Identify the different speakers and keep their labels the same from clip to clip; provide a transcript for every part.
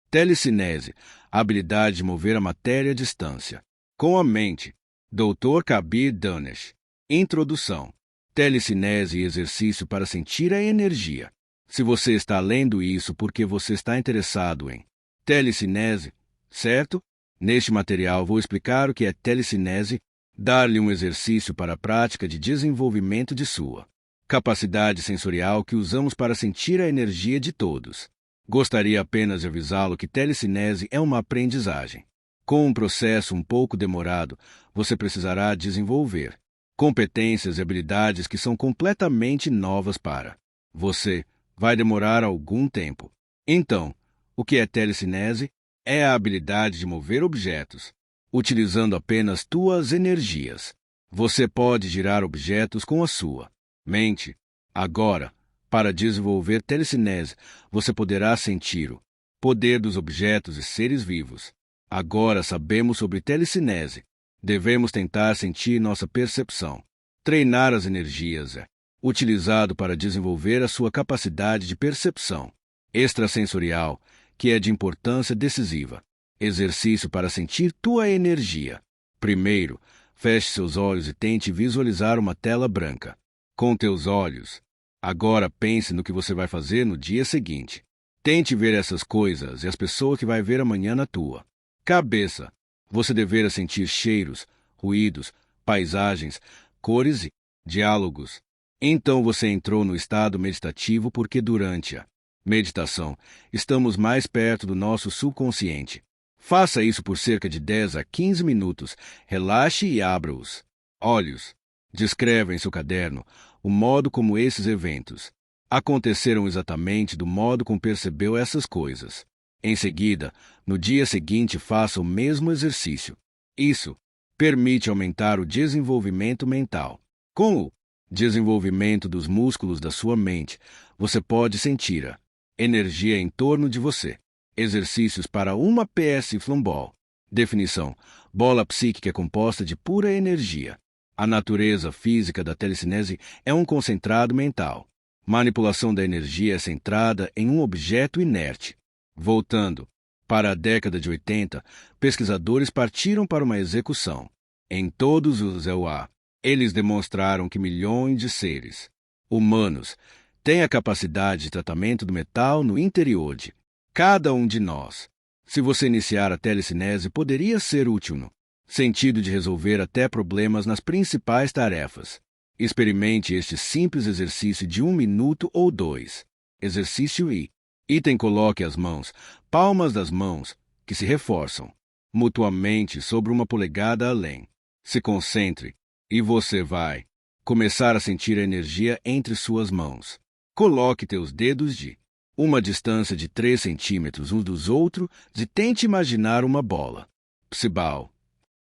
Speaker 1: Telecinese, a habilidade de mover a matéria à distância. Com a mente. Dr. Kabir Danesh. Introdução. Telecinese e exercício para sentir a energia. Se você está lendo isso porque você está interessado em telecinese, certo? Neste material vou explicar o que é telecinese, dar-lhe um exercício para a prática de desenvolvimento de sua capacidade sensorial que usamos para sentir a energia de todos. Gostaria apenas de avisá-lo que telecinese é uma aprendizagem. Com um processo um pouco demorado, você precisará desenvolver competências e habilidades que são completamente novas para você. Vai demorar algum tempo. Então, o que é telecinese? É a habilidade de mover objetos, utilizando apenas tuas energias. Você pode girar objetos com a sua mente. Agora, para desenvolver telecinese, você poderá sentir o poder dos objetos e seres vivos. Agora sabemos sobre telecinese. Devemos tentar sentir nossa percepção. Treinar as energias é utilizado para desenvolver a sua capacidade de percepção extrasensorial, que é de importância decisiva. Exercício para sentir tua energia. Primeiro, feche seus olhos e tente visualizar uma tela branca. Com teus olhos. Agora pense no que você vai fazer no dia seguinte. Tente ver essas coisas e as pessoas que vai ver amanhã na tua cabeça. Você deverá sentir cheiros, ruídos, paisagens, cores e diálogos. Então você entrou no estado meditativo porque durante a meditação estamos mais perto do nosso subconsciente. Faça isso por cerca de 10 a 15 minutos. Relaxe e abra os olhos. Descreva em seu caderno o modo como esses eventos aconteceram exatamente do modo como percebeu essas coisas. Em seguida, no dia seguinte, faça o mesmo exercício. Isso permite aumentar o desenvolvimento mental. Com o desenvolvimento dos músculos da sua mente, você pode sentir a energia em torno de você. Exercícios para uma PSY Ball. Definição: bola psíquica é composta de pura energia. A natureza física da telecinese é um concentrado mental. Manipulação da energia é centrada em um objeto inerte. Voltando para a década de 80, pesquisadores partiram para uma execução. Em todos os EUA, eles demonstraram que milhões de seres humanos têm a capacidade de tratamento do metal no interior de cada um de nós. Se você iniciar a telecinese, poderia ser útil no sentido de resolver até problemas nas principais tarefas. Experimente este simples exercício de 1 minuto ou 2. Exercício I. Item: coloque as mãos, palmas das mãos, que se reforçam mutuamente sobre uma polegada além. Se concentre, e você vai começar a sentir a energia entre suas mãos. Coloque teus dedos de uma distância de 3 centímetros uns dos outros e tente imaginar uma bola. Psibal.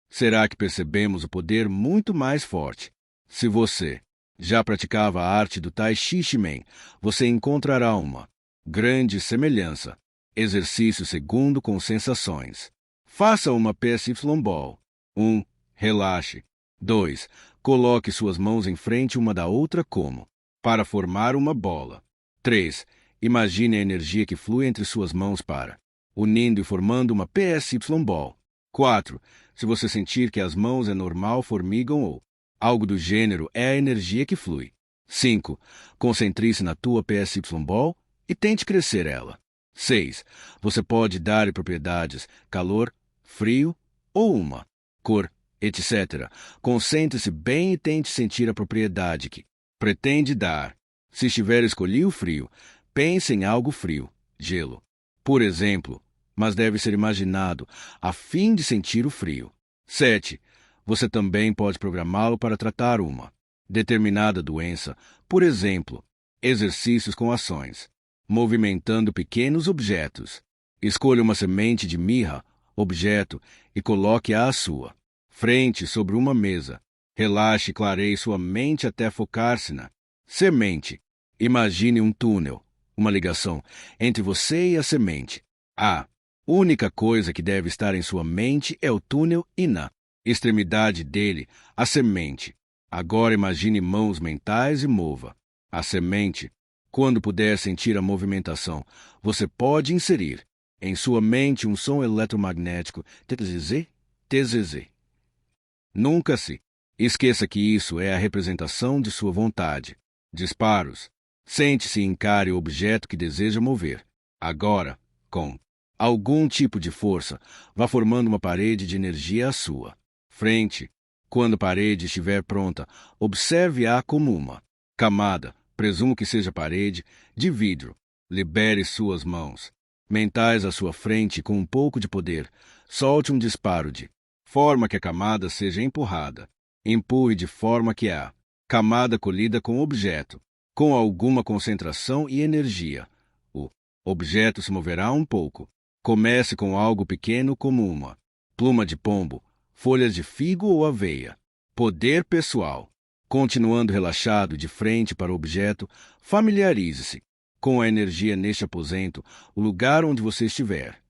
Speaker 1: Será que percebemos o poder muito mais forte? Se você já praticava a arte do Tai Chi Chuan, você encontrará uma grande semelhança. Exercício segundo com sensações. Faça uma PSY Ball. 1. Relaxe. 2. Coloque suas mãos em frente uma da outra como para formar uma bola. 3. Imagine a energia que flui entre suas mãos para unindo e formando uma PSY Ball. 4. Se você sentir que as mãos é normal, formigam ou algo do gênero, é a energia que flui. 5. Concentre-se na tua PSY Ball e tente crescer ela. 6. Você pode dar propriedades, calor, frio ou uma cor, etc. Concentre-se bem e tente sentir a propriedade que pretende dar. Se estiver escolhido frio, pense em algo frio, gelo, por exemplo, mas deve ser imaginado a fim de sentir o frio. 7. Você também pode programá-lo para tratar uma determinada doença, por exemplo, exercícios com ações, movimentando pequenos objetos. Escolha uma semente de mirra, objeto, e coloque-a à sua frente sobre uma mesa. Relaxe e clareie sua mente até focar-se na semente. Imagine um túnel, uma ligação entre você e a semente. A única coisa que deve estar em sua mente é o túnel e na extremidade dele, a semente. Agora imagine mãos mentais e mova a semente. Quando puder sentir a movimentação, você pode inserir em sua mente um som eletromagnético, TZZ, TZZ. Nunca se esqueça que isso é a representação de sua vontade. Disparos. Sente-se e encare o objeto que deseja mover. Agora, com algum tipo de força, vá formando uma parede de energia à sua frente. Quando a parede estiver pronta, observe-a como uma camada, presumo que seja parede, de vidro. Libere suas mãos mentais à sua frente com um pouco de poder. Solte um disparo de forma que a camada seja empurrada. Empurre de forma que a camada colida com o objeto, com alguma concentração e energia. O objeto se moverá um pouco. Comece com algo pequeno como uma pluma de pombo, folhas de figo ou aveia. Poder pessoal. Continuando relaxado de frente para o objeto, familiarize-se com a energia neste aposento, o lugar onde você estiver.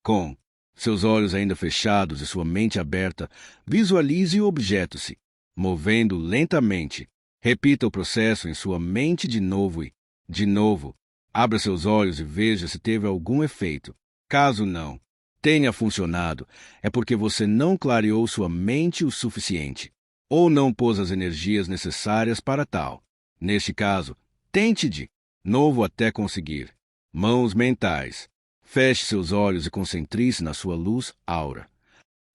Speaker 1: Com seus olhos ainda fechados e sua mente aberta, visualize o objeto se movendo lentamente. Repita o processo em sua mente de novo e, de novo, abra seus olhos e veja se teve algum efeito. Caso não tenha funcionado, é porque você não clareou sua mente o suficiente, ou não pôs as energias necessárias para tal. Neste caso, tente de novo até conseguir. Mãos mentais. Feche seus olhos e concentre-se na sua luz aura.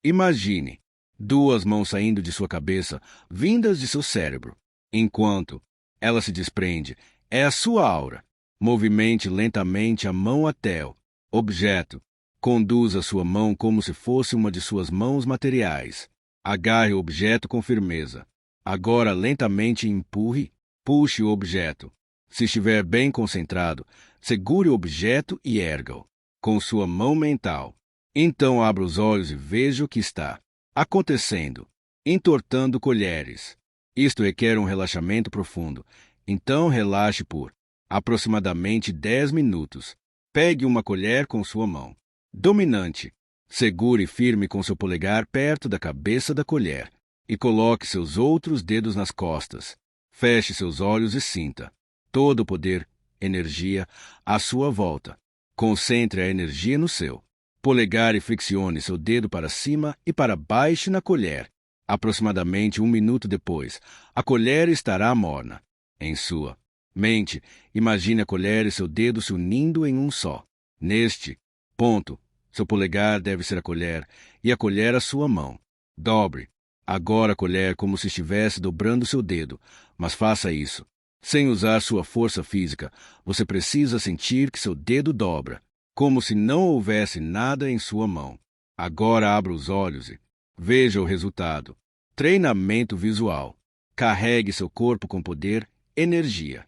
Speaker 1: Imagine duas mãos saindo de sua cabeça, vindas de seu cérebro. Enquanto ela se desprende, é a sua aura. Movimente lentamente a mão até o objeto. Conduza sua mão como se fosse uma de suas mãos materiais. Agarre o objeto com firmeza. Agora lentamente empurre, puxe o objeto. Se estiver bem concentrado, segure o objeto e erga-o com sua mão mental. Então abra os olhos e veja o que está acontecendo. Entortando colheres. Isto requer um relaxamento profundo. Então relaxe por aproximadamente 10 minutos. Pegue uma colher com sua mão dominante. Segure firme com seu polegar perto da cabeça da colher e coloque seus outros dedos nas costas. Feche seus olhos e sinta todo o poder, energia, à sua volta. Concentre a energia no seu polegar e flexione seu dedo para cima e para baixo na colher. Aproximadamente 1 minuto depois, a colher estará morna. Em sua mente, imagine a colher e seu dedo se unindo em um só. Neste ponto, seu polegar deve ser a colher e a colher a sua mão. Dobre agora a colher como se estivesse dobrando seu dedo, mas faça isso sem usar sua força física. Você precisa sentir que seu dedo dobra, como se não houvesse nada em sua mão. Agora abra os olhos e veja o resultado. Treinamento visual. Carregue seu corpo com poder, energia.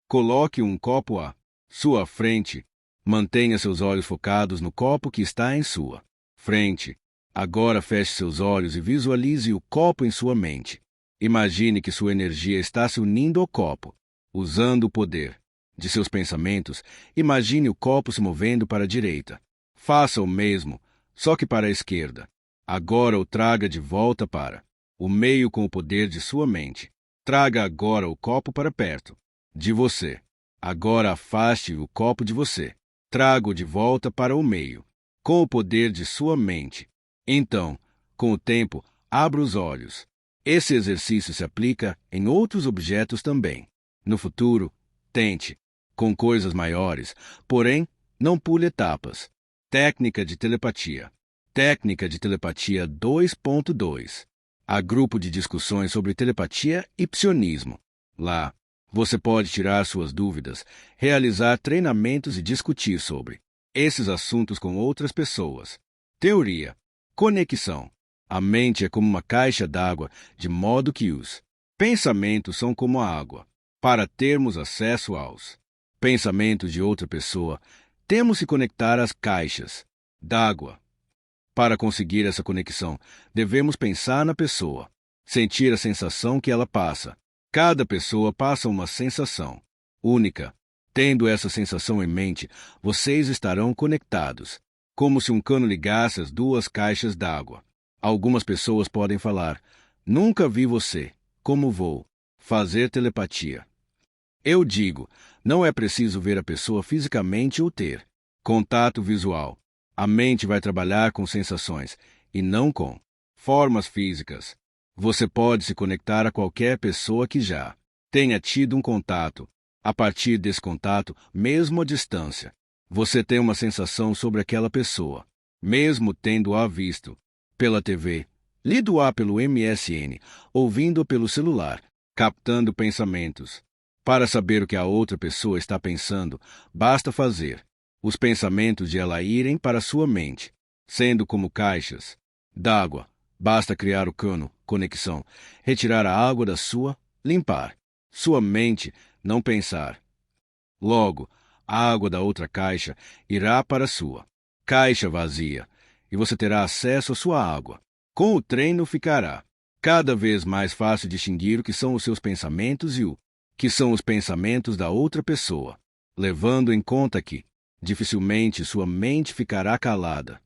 Speaker 1: Coloque um copo à sua frente. Mantenha seus olhos focados no copo que está em sua frente. Agora feche seus olhos e visualize o copo em sua mente. Imagine que sua energia está se unindo ao copo. Usando o poder de seus pensamentos, imagine o copo se movendo para a direita. Faça o mesmo, só que para a esquerda. Agora o traga de volta para o meio com o poder de sua mente. Traga agora o copo para perto de você. Agora afaste o copo de você. Traga-o de volta para o meio, com o poder de sua mente. Então, com o tempo, abra os olhos. Esse exercício se aplica em outros objetos também. No futuro, tente, com coisas maiores, porém, não pule etapas. Técnica de telepatia. Técnica de telepatia 2.2. Há grupo de discussões sobre telepatia e psionismo. Lá, você pode tirar suas dúvidas, realizar treinamentos e discutir sobre esses assuntos com outras pessoas. Teoria. Conexão. A mente é como uma caixa d'água, de modo que os pensamentos são como a água. Para termos acesso aos pensamentos de outra pessoa, temos que conectar as caixas d'água. Para conseguir essa conexão, devemos pensar na pessoa, sentir a sensação que ela passa. Cada pessoa passa uma sensação única. Tendo essa sensação em mente, vocês estarão conectados, como se um cano ligasse as duas caixas d'água. Algumas pessoas podem falar: nunca vi você, como vou fazer telepatia? Eu digo, não é preciso ver a pessoa fisicamente ou ter Contato visual. A mente vai trabalhar com sensações e não com formas físicas. Você pode se conectar a qualquer pessoa que já tenha tido um contato. A partir desse contato, mesmo à distância, você tem uma sensação sobre aquela pessoa, mesmo tendo-a visto pela TV, lido-a pelo MSN, ouvindo-a pelo celular, captando pensamentos. Para saber o que a outra pessoa está pensando, basta fazer os pensamentos de ela irem para sua mente, sendo como caixas d'água. Basta criar o cano, conexão, retirar a água da sua, limpar sua mente, não pensar. Logo, a água da outra caixa irá para a sua caixa vazia e você terá acesso à sua água. Com o treino ficará cada vez mais fácil distinguir o que são os seus pensamentos e o que são os pensamentos da outra pessoa, levando em conta que dificilmente sua mente ficará calada.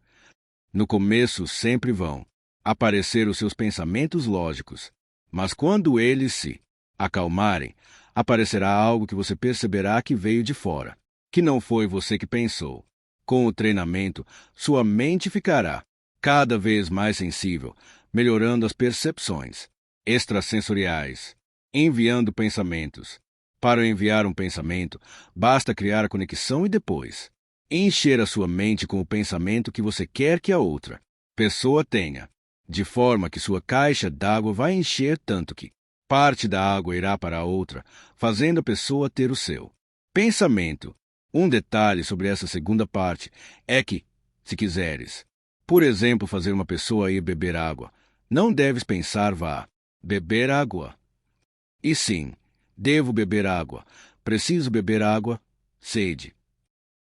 Speaker 1: No começo sempre vão aparecer os seus pensamentos lógicos, mas quando eles se acalmarem, aparecerá algo que você perceberá que veio de fora, que não foi você que pensou. Com o treinamento, sua mente ficará cada vez mais sensível, melhorando as percepções extrasensoriais, enviando pensamentos. Para enviar um pensamento, basta criar a conexão e depois encher a sua mente com o pensamento que você quer que a outra pessoa tenha, de forma que sua caixa d'água vai encher tanto que parte da água irá para a outra, fazendo a pessoa ter o seu pensamento. Um detalhe sobre essa segunda parte é que, se quiseres, por exemplo, fazer uma pessoa ir beber água, não deves pensar vá beber água. E sim, devo beber água, preciso beber água, sede,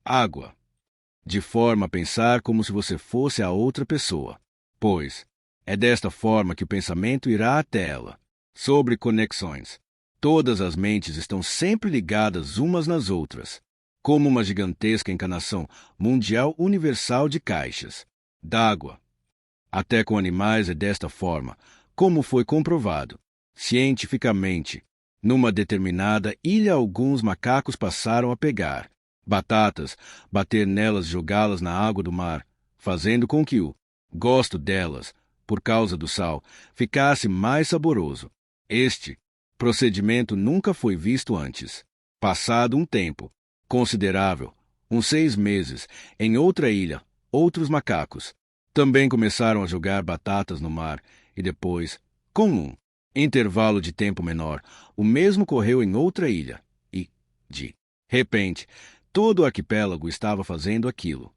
Speaker 1: água. De forma a pensar como se você fosse a outra pessoa, pois é desta forma que o pensamento irá até ela. Sobre conexões. Todas as mentes estão sempre ligadas umas nas outras, como uma gigantesca encarnação mundial universal de caixas d'água. Até com animais é desta forma, como foi comprovado cientificamente. Numa determinada ilha, alguns macacos passaram a pegar batatas, bater nelas e jogá-las na água do mar, fazendo com que o gosto delas, por causa do sal, ficasse mais saboroso. Este procedimento nunca foi visto antes. Passado um tempo considerável, uns 6 meses, em outra ilha, outros macacos também começaram a jogar batatas no mar, e depois, com um intervalo de tempo menor, o mesmo ocorreu em outra ilha, e, de repente, todo o arquipélago estava fazendo aquilo.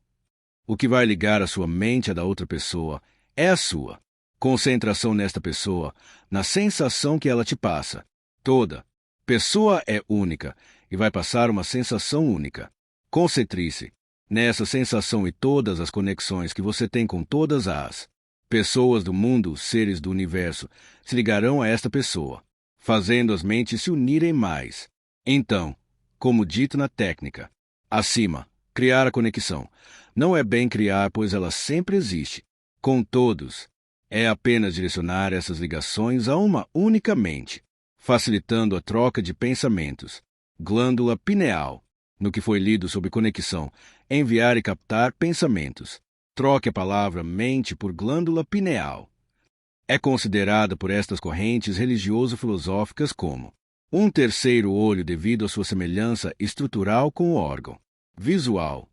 Speaker 1: O que vai ligar a sua mente à da outra pessoa é a sua concentração nesta pessoa, na sensação que ela te passa. Toda pessoa é única e vai passar uma sensação única. Concentre-se nessa sensação e todas as conexões que você tem com todas as pessoas do mundo, seres do universo, se ligarão a esta pessoa, fazendo as mentes se unirem mais. Então, como dito na técnica acima, criar a conexão não é bem criar, pois ela sempre existe. Com todos, é apenas direcionar essas ligações a uma única mente, facilitando a troca de pensamentos. Glândula pineal. No que foi lido sobre conexão, enviar e captar pensamentos. Troque a palavra mente por glândula pineal. É considerada por estas correntes religioso-filosóficas como um terceiro olho devido à sua semelhança estrutural com o órgão visual.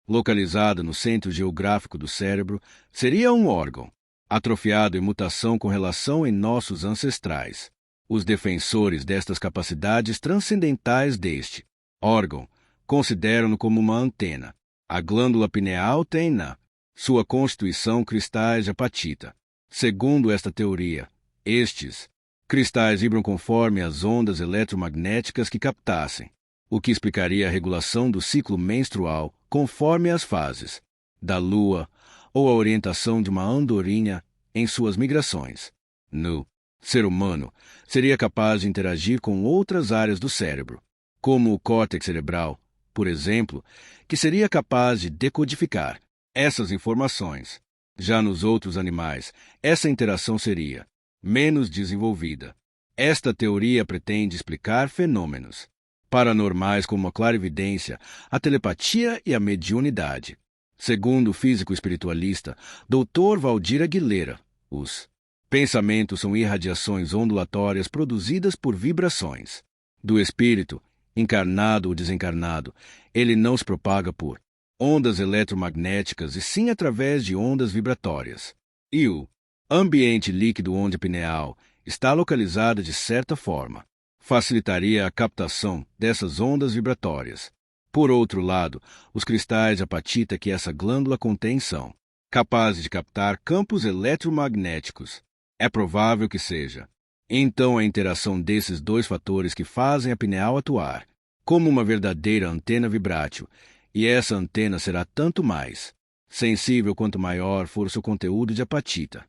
Speaker 1: Localizada no centro geográfico do cérebro, seria um órgão atrofiado em mutação com relação em nossos ancestrais. Os defensores destas capacidades transcendentais deste órgão consideram-no como uma antena. A glândula pineal tem na sua constituição cristais de apatita. Segundo esta teoria, estes cristais vibram conforme as ondas eletromagnéticas que captassem, o que explicaria a regulação do ciclo menstrual conforme as fases da lua ou a orientação de uma andorinha em suas migrações. No ser humano, seria capaz de interagir com outras áreas do cérebro, como o córtex cerebral, por exemplo, que seria capaz de decodificar essas informações. Já nos outros animais, essa interação seria menos desenvolvida. Esta teoria pretende explicar fenômenos paranormais como a clarividência, a telepatia e a mediunidade. Segundo o físico espiritualista Dr. Valdir Aguilera, os pensamentos são irradiações ondulatórias produzidas por vibrações do espírito, encarnado ou desencarnado. Ele não se propaga por ondas eletromagnéticas e sim através de ondas vibratórias. E o ambiente líquido onde a pineal está localizada de certa forma facilitaria a captação dessas ondas vibratórias. Por outro lado, os cristais de apatita que essa glândula contém são capazes de captar campos eletromagnéticos. É provável que seja. Então, a interação desses dois fatores que fazem a pineal atuar como uma verdadeira antena vibrátil, e essa antena será tanto mais sensível quanto maior for o seu conteúdo de apatita.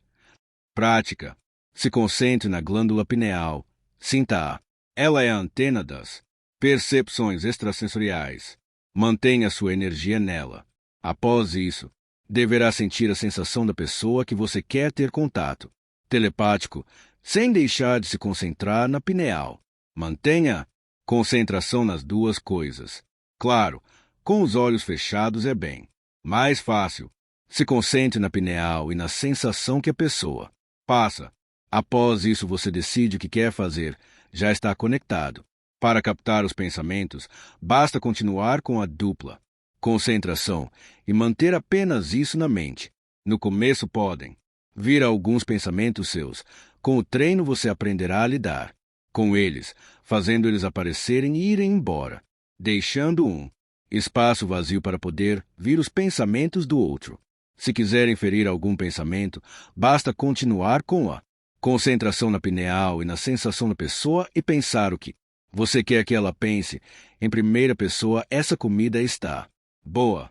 Speaker 1: Prática. Se concentre na glândula pineal. Sinta-a. Ela é a antena das percepções extrasensoriais. Mantenha sua energia nela. Após isso, deverá sentir a sensação da pessoa que você quer ter contato telepático, sem deixar de se concentrar na pineal. Mantenha concentração nas duas coisas. Claro, com os olhos fechados é bem mais fácil. Se concentre na pineal e na sensação que a pessoa passa. Após isso, você decide o que quer fazer. Já está conectado. Para captar os pensamentos, basta continuar com a dupla concentração e manter apenas isso na mente. No começo podem vir alguns pensamentos seus. Com o treino você aprenderá a lidar com eles, fazendo eles aparecerem e irem embora, deixando um espaço vazio para poder vir os pensamentos do outro. Se quiser inferir algum pensamento, basta continuar com a concentração na pineal e na sensação da pessoa e pensar o que você quer que ela pense. Em primeira pessoa, essa comida está boa.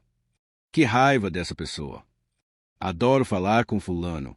Speaker 1: Que raiva dessa pessoa. Adoro falar com fulano.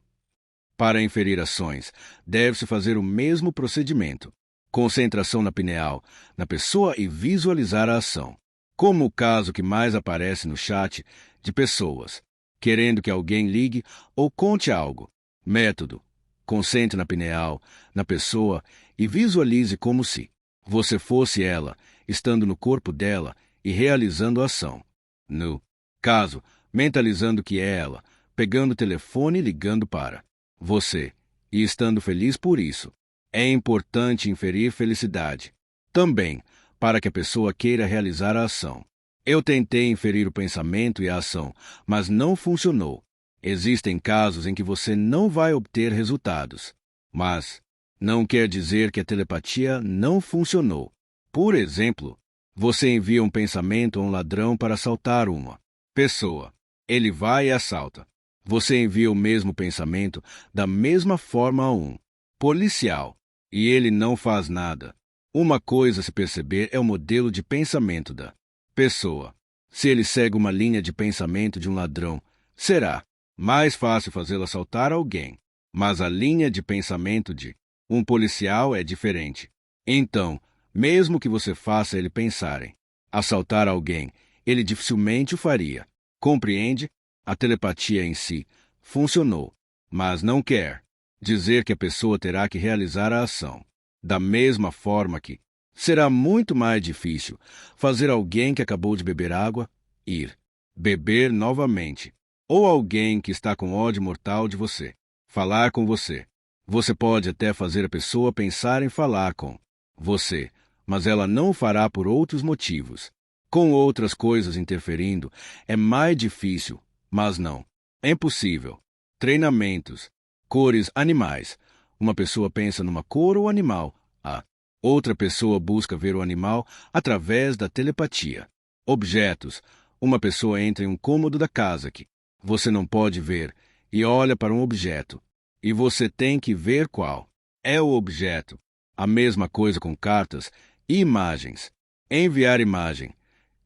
Speaker 1: Para inferir ações, deve-se fazer o mesmo procedimento. Concentração na pineal, na pessoa e visualizar a ação. Como o caso que mais aparece no chat de pessoas querendo que alguém ligue ou conte algo. Método. Concentre na pineal, na pessoa e visualize como se você fosse ela, estando no corpo dela e realizando a ação. No caso, mentalizando que é ela, pegando o telefone e ligando para você, e estando feliz por isso. É importante inferir felicidade também, para que a pessoa queira realizar a ação. Eu tentei inferir o pensamento e a ação, mas não funcionou. Existem casos em que você não vai obter resultados, mas não quer dizer que a telepatia não funcionou. Por exemplo, você envia um pensamento a um ladrão para assaltar uma pessoa. Ele vai e assalta. Você envia o mesmo pensamento da mesma forma a um policial, e ele não faz nada. Uma coisa a se perceber é o modelo de pensamento da pessoa. Se ele segue uma linha de pensamento de um ladrão, será mais fácil fazê-lo assaltar alguém. Mas a linha de pensamento de um policial é diferente. Então, mesmo que você faça ele pensar em assaltar alguém, ele dificilmente o faria. Compreende? A telepatia em si funcionou, mas não quer dizer que a pessoa terá que realizar a ação. Da mesma forma que será muito mais difícil fazer alguém que acabou de beber água ir beber novamente, ou alguém que está com ódio mortal de você falar com você. Você pode até fazer a pessoa pensar em falar com você, mas ela não o fará por outros motivos. Com outras coisas interferindo, é mais difícil, mas não é impossível. Treinamentos. Cores animais. Uma pessoa pensa numa cor ou animal. A outra pessoa busca ver o animal através da telepatia. Objetos. Uma pessoa entra em um cômodo da casa que você não pode ver e olha para um objeto. E você tem que ver qual é o objeto. A mesma coisa com cartas e imagens. Enviar imagem.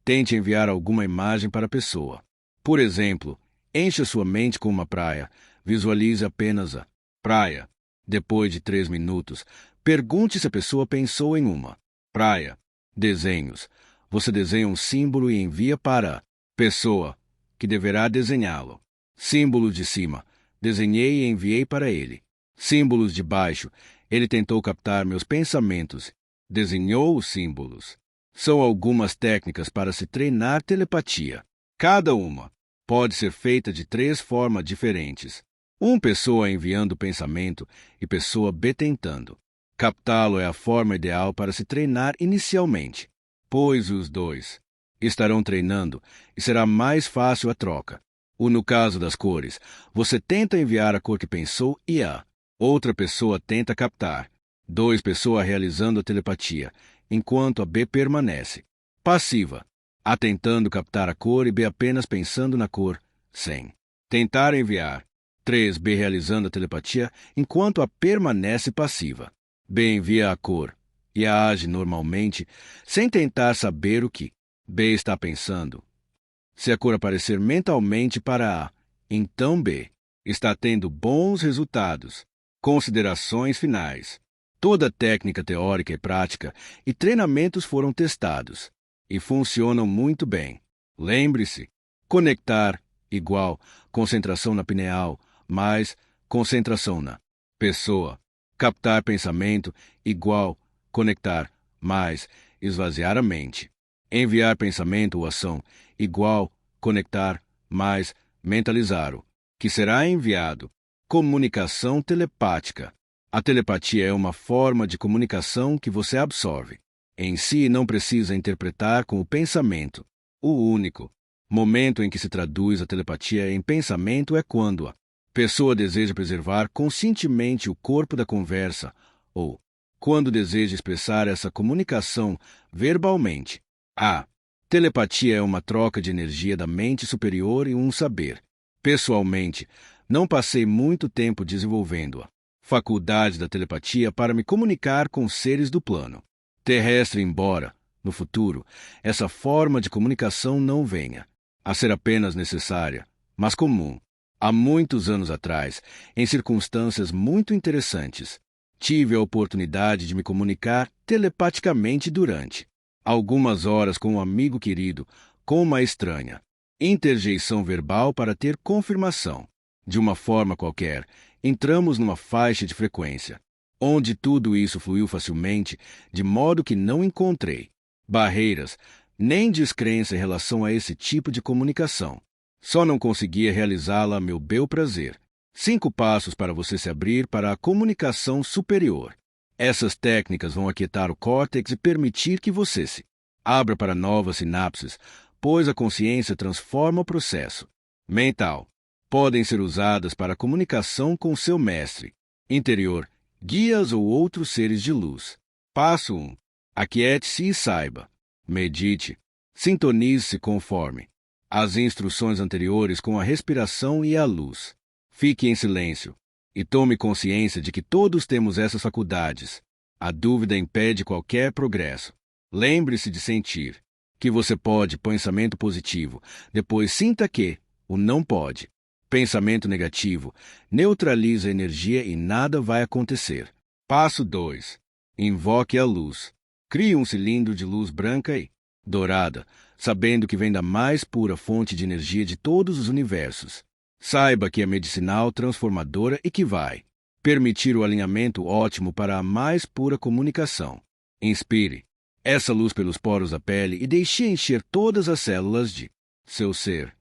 Speaker 1: Tente enviar alguma imagem para a pessoa. Por exemplo, encha sua mente com uma praia. Visualize apenas a praia. Depois de 3 minutos, pergunte se a pessoa pensou em uma praia. Desenhos. Você desenha um símbolo e envia para a pessoa, que deverá desenhá-lo. Símbolos de cima. Desenhei e enviei para ele. Símbolos de baixo. Ele tentou captar meus pensamentos. Desenhou os símbolos. São algumas técnicas para se treinar telepatia. Cada uma pode ser feita de 3 formas diferentes. Pessoa enviando pensamento e pessoa B tentando. Captá-lo é a forma ideal para se treinar inicialmente, pois os dois estarão treinando e será mais fácil a troca. No caso das cores, você tenta enviar a cor que pensou e a outra pessoa tenta captar. 2 pessoas realizando a telepatia, enquanto a B permanece passiva. A tentando captar a cor e B apenas pensando na cor, sem tentar enviar. 3 B realizando a telepatia, enquanto A permanece passiva. B envia a cor e A age normalmente, sem tentar saber o que B está pensando. Se a cor aparecer mentalmente para A, então B está tendo bons resultados. Considerações finais. Toda técnica teórica e prática e treinamentos foram testados e funcionam muito bem. Lembre-se, conectar igual concentração na pineal mais concentração na pessoa. Captar pensamento igual conectar mais esvaziar a mente. Enviar pensamento ou ação igual conectar mais mentalizar o que será enviado. Comunicação telepática. A telepatia é uma forma de comunicação que você absorve. Em si, não precisa interpretar com o pensamento. O único momento em que se traduz a telepatia em pensamento é quando a pessoa deseja preservar conscientemente o corpo da conversa ou quando deseja expressar essa comunicação verbalmente. A telepatia é uma troca de energia da mente superior e um saber. Pessoalmente, não passei muito tempo desenvolvendo a faculdade da telepatia para me comunicar com seres do plano terrestre, embora, no futuro, essa forma de comunicação não venha a ser apenas necessária, mas comum. Há muitos anos atrás, em circunstâncias muito interessantes, tive a oportunidade de me comunicar telepaticamente durante algumas horas com um amigo querido, com uma estranha interjeição verbal para ter confirmação. De uma forma qualquer, entramos numa faixa de frequência, onde tudo isso fluiu facilmente, de modo que não encontrei barreiras nem descrença em relação a esse tipo de comunicação. Só não conseguia realizá-la a meu bel prazer. 5 passos para você se abrir para a comunicação superior. Essas técnicas vão aquietar o córtex e permitir que você se abra para novas sinapses, pois a consciência transforma o processo mental. Podem ser usadas para a comunicação com seu mestre interior, guias ou outros seres de luz. Passo 1. Aquiete-se e saiba. Medite. Sintonize-se conforme as instruções anteriores com a respiração e a luz. Fique em silêncio e tome consciência de que todos temos essas faculdades. A dúvida impede qualquer progresso. Lembre-se de sentir que você pode pensamento positivo, depois sinta que o não pode. Pensamento negativo neutraliza a energia e nada vai acontecer. Passo 2. Invoque a luz. Crie um cilindro de luz branca e dourada, sabendo que vem da mais pura fonte de energia de todos os universos. Saiba que é medicinal, transformadora e que vai permitir o alinhamento ótimo para a mais pura comunicação. Inspire essa luz pelos poros da pele e deixe encher todas as células de seu ser.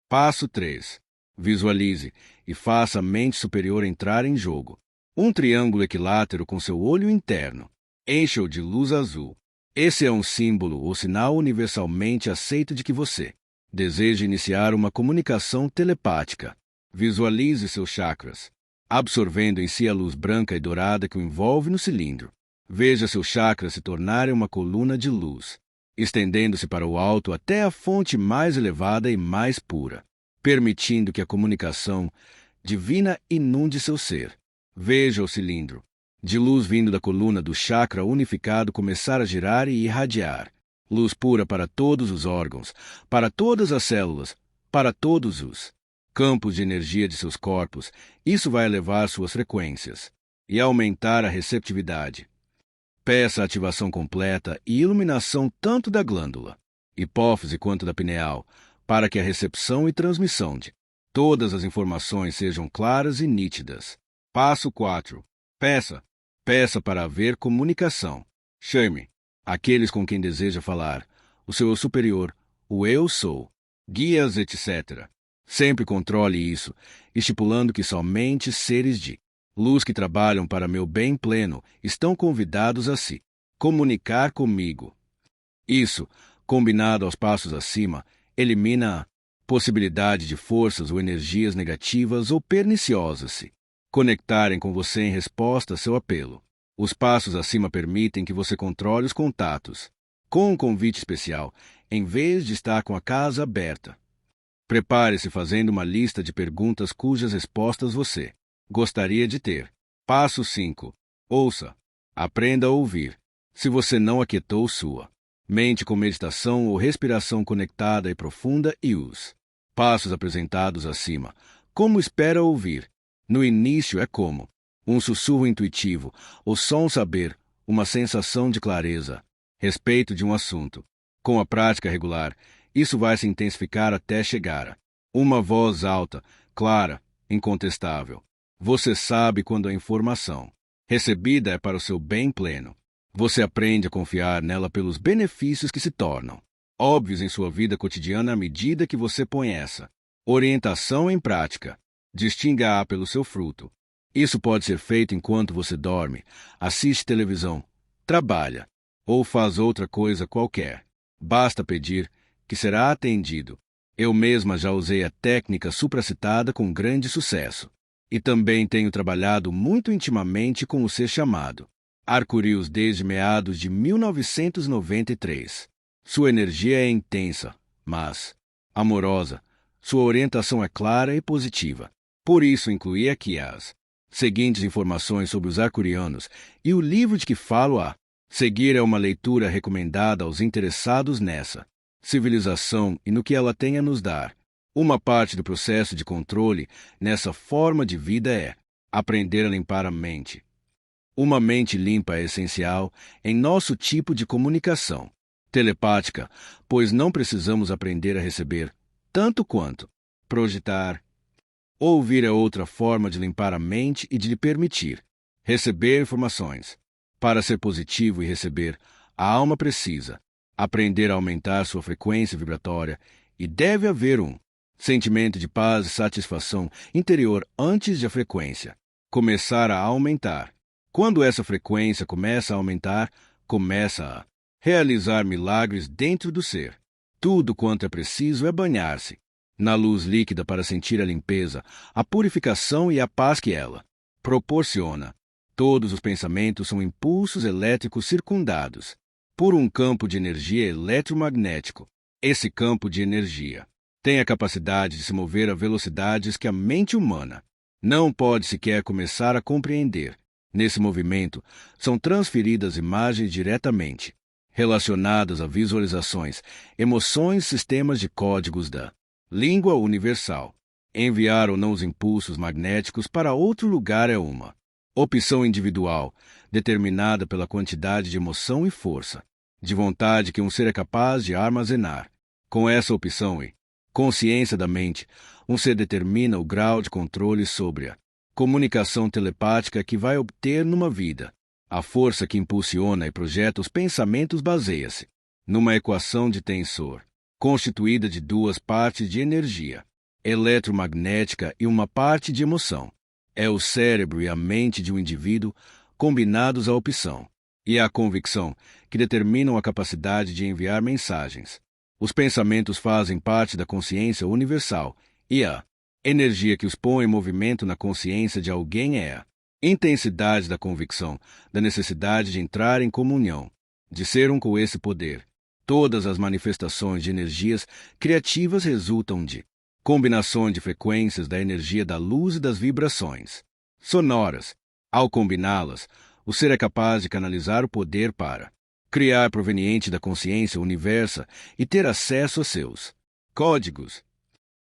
Speaker 1: Passo 3. Visualize e faça a mente superior entrar em jogo. Um triângulo equilátero com seu olho interno. Encha-o de luz azul. Esse é um símbolo ou sinal universalmente aceito de que você deseja iniciar uma comunicação telepática. Visualize seus chakras, absorvendo em si a luz branca e dourada que o envolve no cilindro. Veja seus chakras se tornarem uma coluna de luz, estendendo-se para o alto até a fonte mais elevada e mais pura, permitindo que a comunicação divina inunde seu ser. Veja o cilindro de luz vindo da coluna do chakra unificado começar a girar e irradiar. Luz pura para todos os órgãos, para todas as células, para todos os campos de energia de seus corpos. Isso vai elevar suas frequências e aumentar a receptividade. Peça a ativação completa e iluminação tanto da glândula hipófise quanto da pineal, para que a recepção e transmissão de todas as informações sejam claras e nítidas. Passo 4. Peça para haver comunicação. Chame aqueles com quem deseja falar, o seu eu superior, o eu sou, guias, etc. Sempre controle isso, estipulando que somente seres de luz que trabalham para meu bem pleno estão convidados a se comunicar comigo. Isso, combinado aos passos acima, elimina a possibilidade de forças ou energias negativas ou perniciosas se conectarem com você em resposta a seu apelo. Os passos acima permitem que você controle os contatos, com um convite especial, em vez de estar com a casa aberta. Prepare-se fazendo uma lista de perguntas cujas respostas você gostaria de ter. Passo 5. Ouça. Aprenda a ouvir. Se você não aquietou sua mente com meditação ou respiração conectada e profunda, e os passos apresentados acima, como espera ouvir? No início é como um sussurro intuitivo, ou só um saber, uma sensação de clareza, respeito de um assunto. Com a prática regular, isso vai se intensificar até chegar a uma voz alta, clara, incontestável. Você sabe quando a informação recebida é para o seu bem pleno. Você aprende a confiar nela pelos benefícios que se tornam óbvios em sua vida cotidiana à medida que você põe essa orientação em prática. Distinga-a pelo seu fruto. Isso pode ser feito enquanto você dorme, assiste televisão, trabalha ou faz outra coisa qualquer. Basta pedir, que será atendido. Eu mesma já usei a técnica supracitada com grande sucesso. E também tenho trabalhado muito intimamente com o ser chamado Arcurius desde meados de 1993. Sua energia é intensa, mas amorosa. Sua orientação é clara e positiva. Por isso, incluí aqui as seguintes informações sobre os arcurianos e o livro de que falo a seguir é uma leitura recomendada aos interessados nessa civilização e no que ela tem a nos dar. Uma parte do processo de controle nessa forma de vida é aprender a limpar a mente. Uma mente limpa é essencial em nosso tipo de comunicação telepática, pois não precisamos aprender a receber tanto quanto projetar. Ouvir é outra forma de limpar a mente e de lhe permitir receber informações. Para ser positivo e receber, a alma precisa aprender a aumentar sua frequência vibratória e deve haver um sentimento de paz e satisfação interior antes de a frequência começar a aumentar. Quando essa frequência começa a aumentar, começa a realizar milagres dentro do ser. Tudo quanto é preciso é banhar-se na luz líquida para sentir a limpeza, a purificação e a paz que ela proporciona. Todos os pensamentos são impulsos elétricos circundados por um campo de energia eletromagnético. Esse campo de energia tem a capacidade de se mover a velocidades que a mente humana não pode sequer começar a compreender. Nesse movimento, são transferidas imagens diretamente relacionadas a visualizações, emoções, sistemas de códigos da língua universal. Enviar ou não os impulsos magnéticos para outro lugar é uma opção individual, determinada pela quantidade de emoção e força de vontade que um ser é capaz de armazenar. Com essa opção e consciência da mente, um ser determina o grau de controle sobre a comunicação telepática que vai obter numa vida. A força que impulsiona e projeta os pensamentos baseia-se numa equação de tensor, constituída de duas partes de energia eletromagnética e uma parte de emoção. É o cérebro e a mente de um indivíduo combinados à opção e à convicção que determinam a capacidade de enviar mensagens. Os pensamentos fazem parte da consciência universal e a energia que os põe em movimento na consciência de alguém é a intensidade da convicção, da necessidade de entrar em comunhão, de ser um com esse poder. Todas as manifestações de energias criativas resultam de combinações de frequências da energia da luz e das vibrações sonoras. Ao combiná-las, o ser é capaz de canalizar o poder para criar proveniente da consciência universa e ter acesso a seus códigos.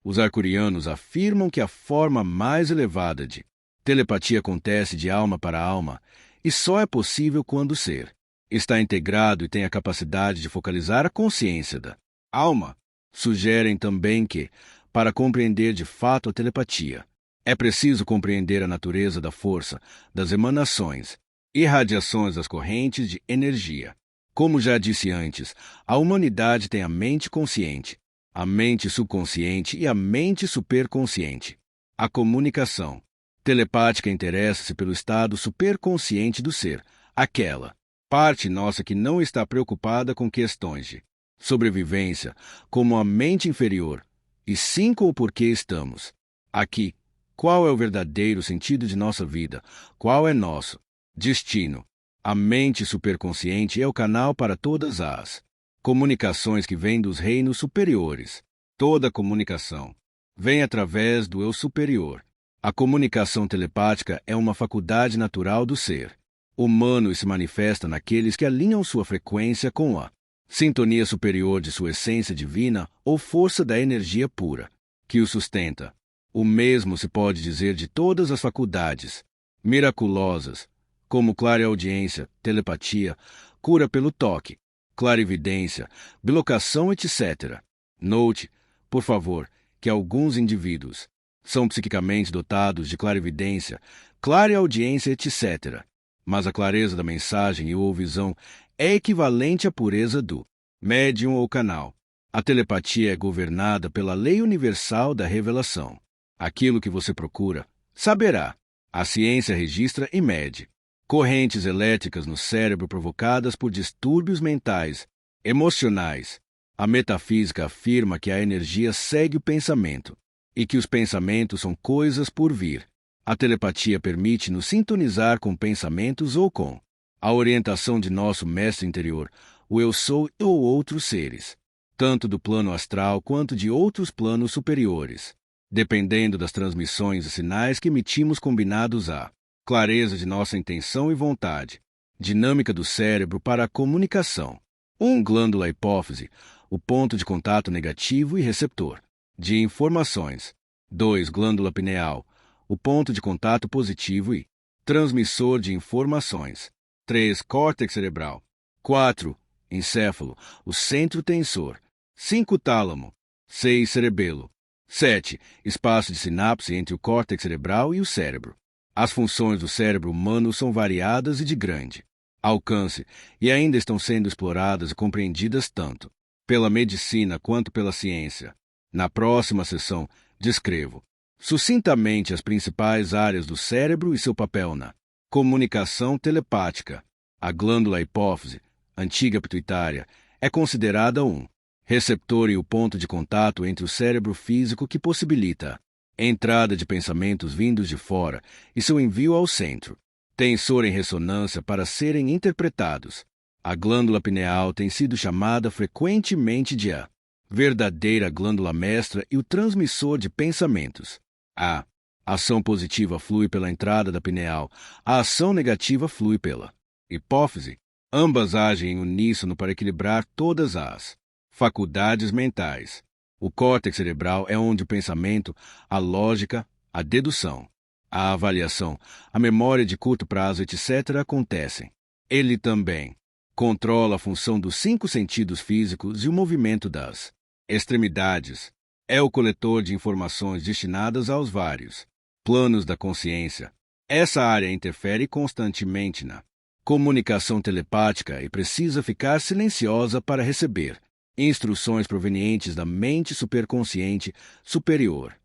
Speaker 1: Os arcurianos afirmam que a forma mais elevada de telepatia acontece de alma para alma e só é possível quando o ser está integrado e tem a capacidade de focalizar a consciência da alma. Sugerem também que, para compreender de fato a telepatia, é preciso compreender a natureza da força, das emanações e radiações das correntes de energia. Como já disse antes, a humanidade tem a mente consciente, a mente subconsciente e a mente superconsciente. A comunicação telepática interessa-se pelo estado superconsciente do ser, aquela parte nossa que não está preocupada com questões de sobrevivência, como a mente inferior, e sim com o porquê estamos aqui. Qual é o verdadeiro sentido de nossa vida? Qual é nosso destino? A mente superconsciente é o canal para todas as comunicações que vêm dos reinos superiores. Toda comunicação vem através do eu superior. A comunicação telepática é uma faculdade natural do ser humano e se manifesta naqueles que alinham sua frequência com a sintonia superior de sua essência divina ou força da energia pura que o sustenta. O mesmo se pode dizer de todas as faculdades miraculosas, como clareaudiência, telepatia, cura pelo toque, clarividência, bilocação, etc. Note, por favor, que alguns indivíduos são psiquicamente dotados de clarividência, clareaudiência, etc. Mas a clareza da mensagem ou visão é equivalente à pureza do médium ou canal. A telepatia é governada pela lei universal da revelação. Aquilo que você procura, saberá. A ciência registra e mede correntes elétricas no cérebro provocadas por distúrbios mentais, emocionais. A metafísica afirma que a energia segue o pensamento e que os pensamentos são coisas por vir. A telepatia permite-nos sintonizar com pensamentos ou com a orientação de nosso mestre interior, o eu sou ou outros seres, tanto do plano astral quanto de outros planos superiores. Dependendo das transmissões e sinais que emitimos combinados à clareza de nossa intenção e vontade. Dinâmica do cérebro para a comunicação. 1. Glândula hipófise, o ponto de contato negativo e receptor de informações. 2. Glândula pineal, o ponto de contato positivo e transmissor de informações. 3. Córtex cerebral. 4. Encéfalo, o centro tensor. 5. Tálamo. 6. Cerebelo. 7. Espaço de sinapse entre o córtex cerebral e o cérebro. As funções do cérebro humano são variadas e de grande alcance e ainda estão sendo exploradas e compreendidas tanto pela medicina quanto pela ciência. Na próxima sessão, descrevo sucintamente as principais áreas do cérebro e seu papel na comunicação telepática. A glândula hipófise, antiga pituitária, é considerada um receptor e o ponto de contato entre o cérebro físico que possibilita a entrada de pensamentos vindos de fora e seu envio ao centro. Tensor em ressonância para serem interpretados. A glândula pineal tem sido chamada frequentemente de a verdadeira glândula mestra e o transmissor de pensamentos. A ação positiva flui pela entrada da pineal, a ação negativa flui pela hipófise. Ambas agem em uníssono para equilibrar todas as faculdades mentais. O córtex cerebral é onde o pensamento, a lógica, a dedução, a avaliação, a memória de curto prazo, etc. acontecem. Ele também controla a função dos 5 sentidos físicos e o movimento das extremidades. É o coletor de informações destinadas aos vários planos da consciência. Essa área interfere constantemente na comunicação telepática e precisa ficar silenciosa para receber instruções provenientes da mente superconsciente superior.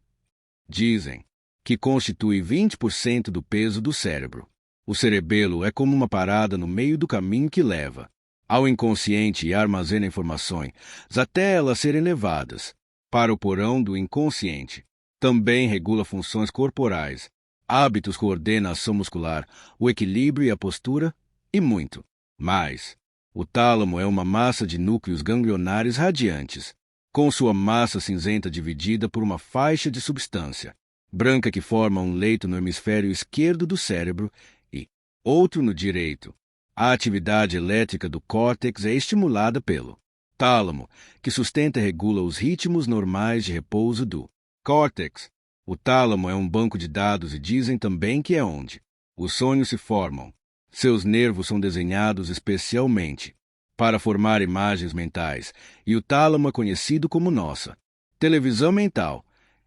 Speaker 1: Dizem que constitui 20% do peso do cérebro. O cerebelo é como uma parada no meio do caminho que leva ao inconsciente e armazena informações até elas serem levadas para o porão do inconsciente. Também regula funções corporais, hábitos, coordena a ação muscular, o equilíbrio e a postura, e muito mais. O tálamo é uma massa de núcleos ganglionares radiantes, com sua massa cinzenta dividida por uma faixa de substância branca que forma um leito no hemisfério esquerdo do cérebro e outro no direito. A atividade elétrica do córtex é estimulada pelo tálamo, que sustenta e regula os ritmos normais de repouso do córtex. O tálamo é um banco de dados e dizem também que é onde os sonhos se formam. Seus nervos são desenhados especialmente para formar imagens mentais, e o tálamo é conhecido como nossa televisão mental.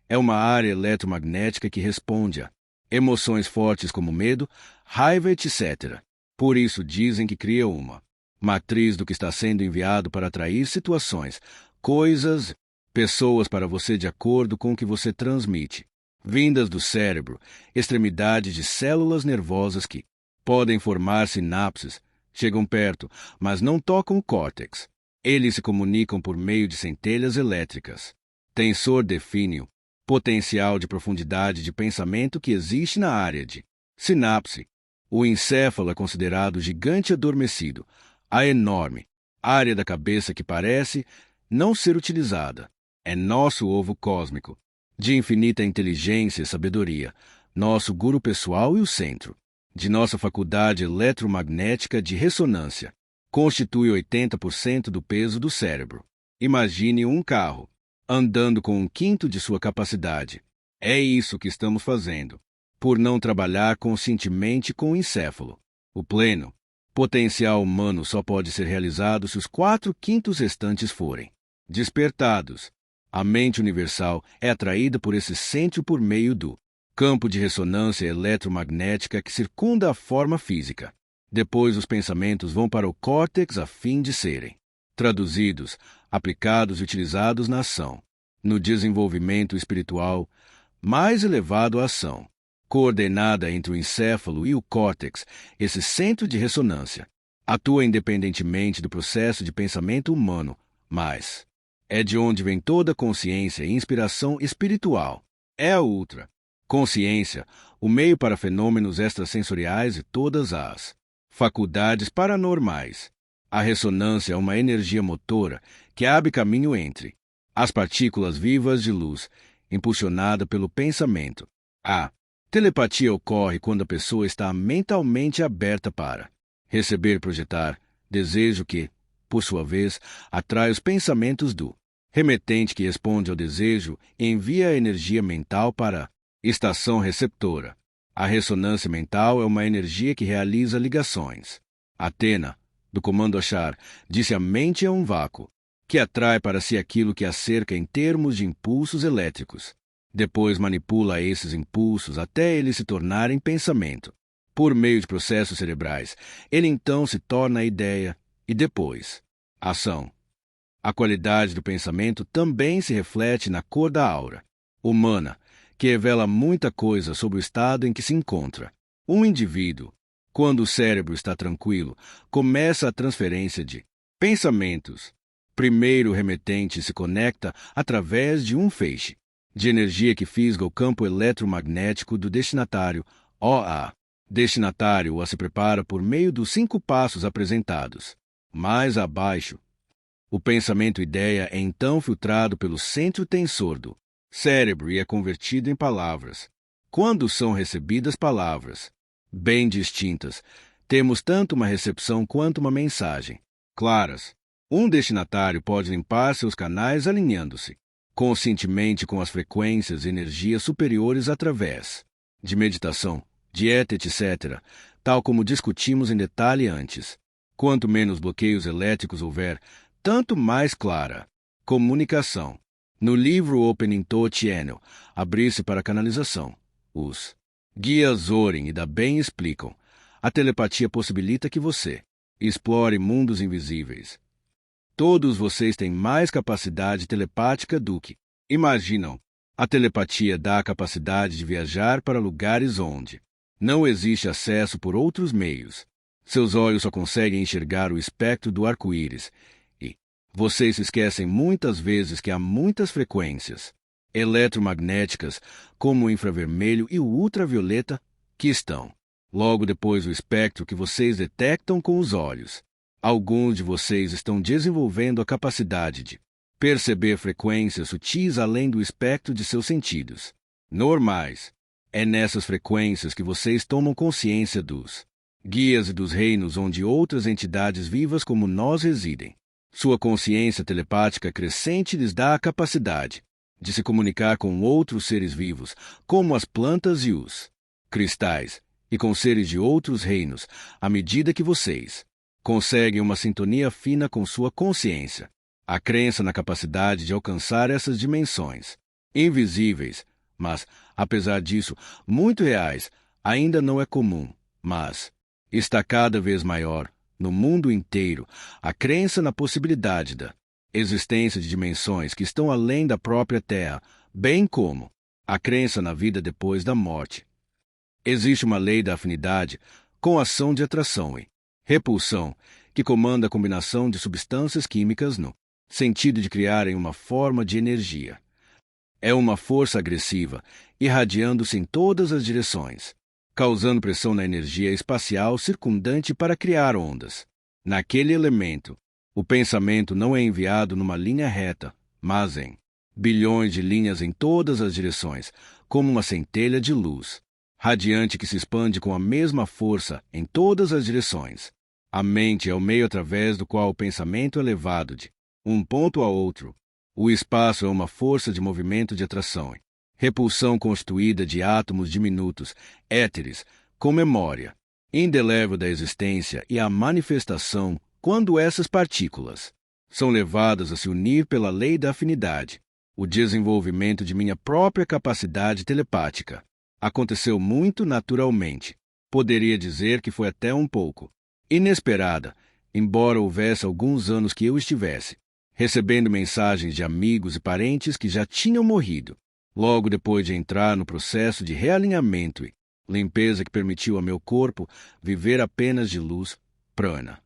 Speaker 1: É uma área eletromagnética que responde a emoções fortes como medo, raiva, etc. Por isso dizem que cria uma matriz do que está sendo enviado para atrair situações, coisas, pessoas para você de acordo com o que você transmite, vindas do cérebro, extremidades de células nervosas que podem formar sinapses, chegam perto, mas não tocam o córtex. Eles se comunicam por meio de centelhas elétricas. Tensor define o potencial de profundidade de pensamento que existe na área de sinapse. O encéfalo é considerado gigante adormecido, a enorme área da cabeça que parece não ser utilizada. É nosso ovo cósmico, de infinita inteligência e sabedoria, nosso guru pessoal e o centro de nossa faculdade eletromagnética de ressonância. Constitui 80% do peso do cérebro. Imagine um carro andando com um quinto de sua capacidade. É isso que estamos fazendo, por não trabalhar conscientemente com o encéfalo. O pleno potencial humano só pode ser realizado se os 4/5 restantes forem despertados. A mente universal é atraída por esse centro por meio do campo de ressonância eletromagnética que circunda a forma física. Depois os pensamentos vão para o córtex a fim de serem traduzidos, aplicados e utilizados na ação. No desenvolvimento espiritual mais elevado, a ação coordenada entre o encéfalo e o córtex, esse centro de ressonância, atua independentemente do processo de pensamento humano, mas é de onde vem toda consciência e inspiração espiritual. É a ultra consciência, o meio para fenômenos extrasensoriais e todas as faculdades paranormais. A ressonância é uma energia motora que abre caminho entre as partículas vivas de luz, impulsionada pelo pensamento. A telepatia ocorre quando a pessoa está mentalmente aberta para receber e projetar desejo que, por sua vez, atrai os pensamentos do remetente que responde ao desejo e envia a energia mental para a estação receptora. A ressonância mental é uma energia que realiza ligações. Atena, do comando Achar, disse: a mente é um vácuo, que atrai para si aquilo que a cerca em termos de impulsos elétricos. Depois manipula esses impulsos até eles se tornarem pensamento. Por meio de processos cerebrais, ele então se torna a ideia e depois ação. A qualidade do pensamento também se reflete na cor da aura humana, que revela muita coisa sobre o estado em que se encontra. Um indivíduo, quando o cérebro está tranquilo, começa a transferência de pensamentos. Primeiro, o remetente se conecta através de um feixe de energia que fisga o campo eletromagnético do destinatário. O destinatário se prepara por meio dos 5 passos apresentados. Mais abaixo, o pensamento-ideia é então filtrado pelo centro tensor do cérebro e é convertido em palavras. Quando são recebidas palavras bem distintas, temos tanto uma recepção quanto uma mensagem claras. Um destinatário pode limpar seus canais alinhando-se conscientemente com as frequências e energias superiores através de meditação, dieta, etc., tal como discutimos em detalhe antes. Quanto menos bloqueios elétricos houver, tanto mais clara comunicação. No livro Opening Thought Channel, Abrir-se para a canalização, os guias Zorin e Daben explicam: a telepatia possibilita que você explore mundos invisíveis. Todos vocês têm mais capacidade telepática do que imaginam. A telepatia dá a capacidade de viajar para lugares onde não existe acesso por outros meios. Seus olhos só conseguem enxergar o espectro do arco-íris, e vocês se esquecem muitas vezes que há muitas frequências eletromagnéticas, como o infravermelho e o ultravioleta, que estão logo depois do espectro que vocês detectam com os olhos. Alguns de vocês estão desenvolvendo a capacidade de perceber frequências sutis além do espectro de seus sentidos normais. É nessas frequências que vocês tomam consciência dos guias e dos reinos onde outras entidades vivas como nós residem. Sua consciência telepática crescente lhes dá a capacidade de se comunicar com outros seres vivos, como as plantas e os cristais, e com seres de outros reinos, à medida que vocês conseguem uma sintonia fina com sua consciência. A crença na capacidade de alcançar essas dimensões invisíveis, mas, apesar disso, muito reais, ainda não é comum, mas está cada vez maior no mundo inteiro, a crença na possibilidade da existência de dimensões que estão além da própria Terra, bem como a crença na vida depois da morte. Existe uma lei da afinidade com ação de atração e repulsão que comanda a combinação de substâncias químicas no sentido de criarem uma forma de energia. É uma força agressiva, irradiando-se em todas as direções, causando pressão na energia espacial circundante para criar ondas. Naquele elemento, o pensamento não é enviado numa linha reta, mas em bilhões de linhas em todas as direções, como uma centelha de luz radiante que se expande com a mesma força em todas as direções. A mente é o meio através do qual o pensamento é levado de um ponto a outro. O espaço é uma força de movimento de atração e repulsão constituída de átomos diminutos, éteres, com memória indelével da existência e a manifestação quando essas partículas são levadas a se unir pela lei da afinidade. O desenvolvimento de minha própria capacidade telepática aconteceu muito naturalmente. Poderia dizer que foi até um pouco inesperada, embora houvesse alguns anos que eu estivesse recebendo mensagens de amigos e parentes que já tinham morrido, logo depois de entrar no processo de realinhamento e limpeza que permitiu a meu corpo viver apenas de luz prana.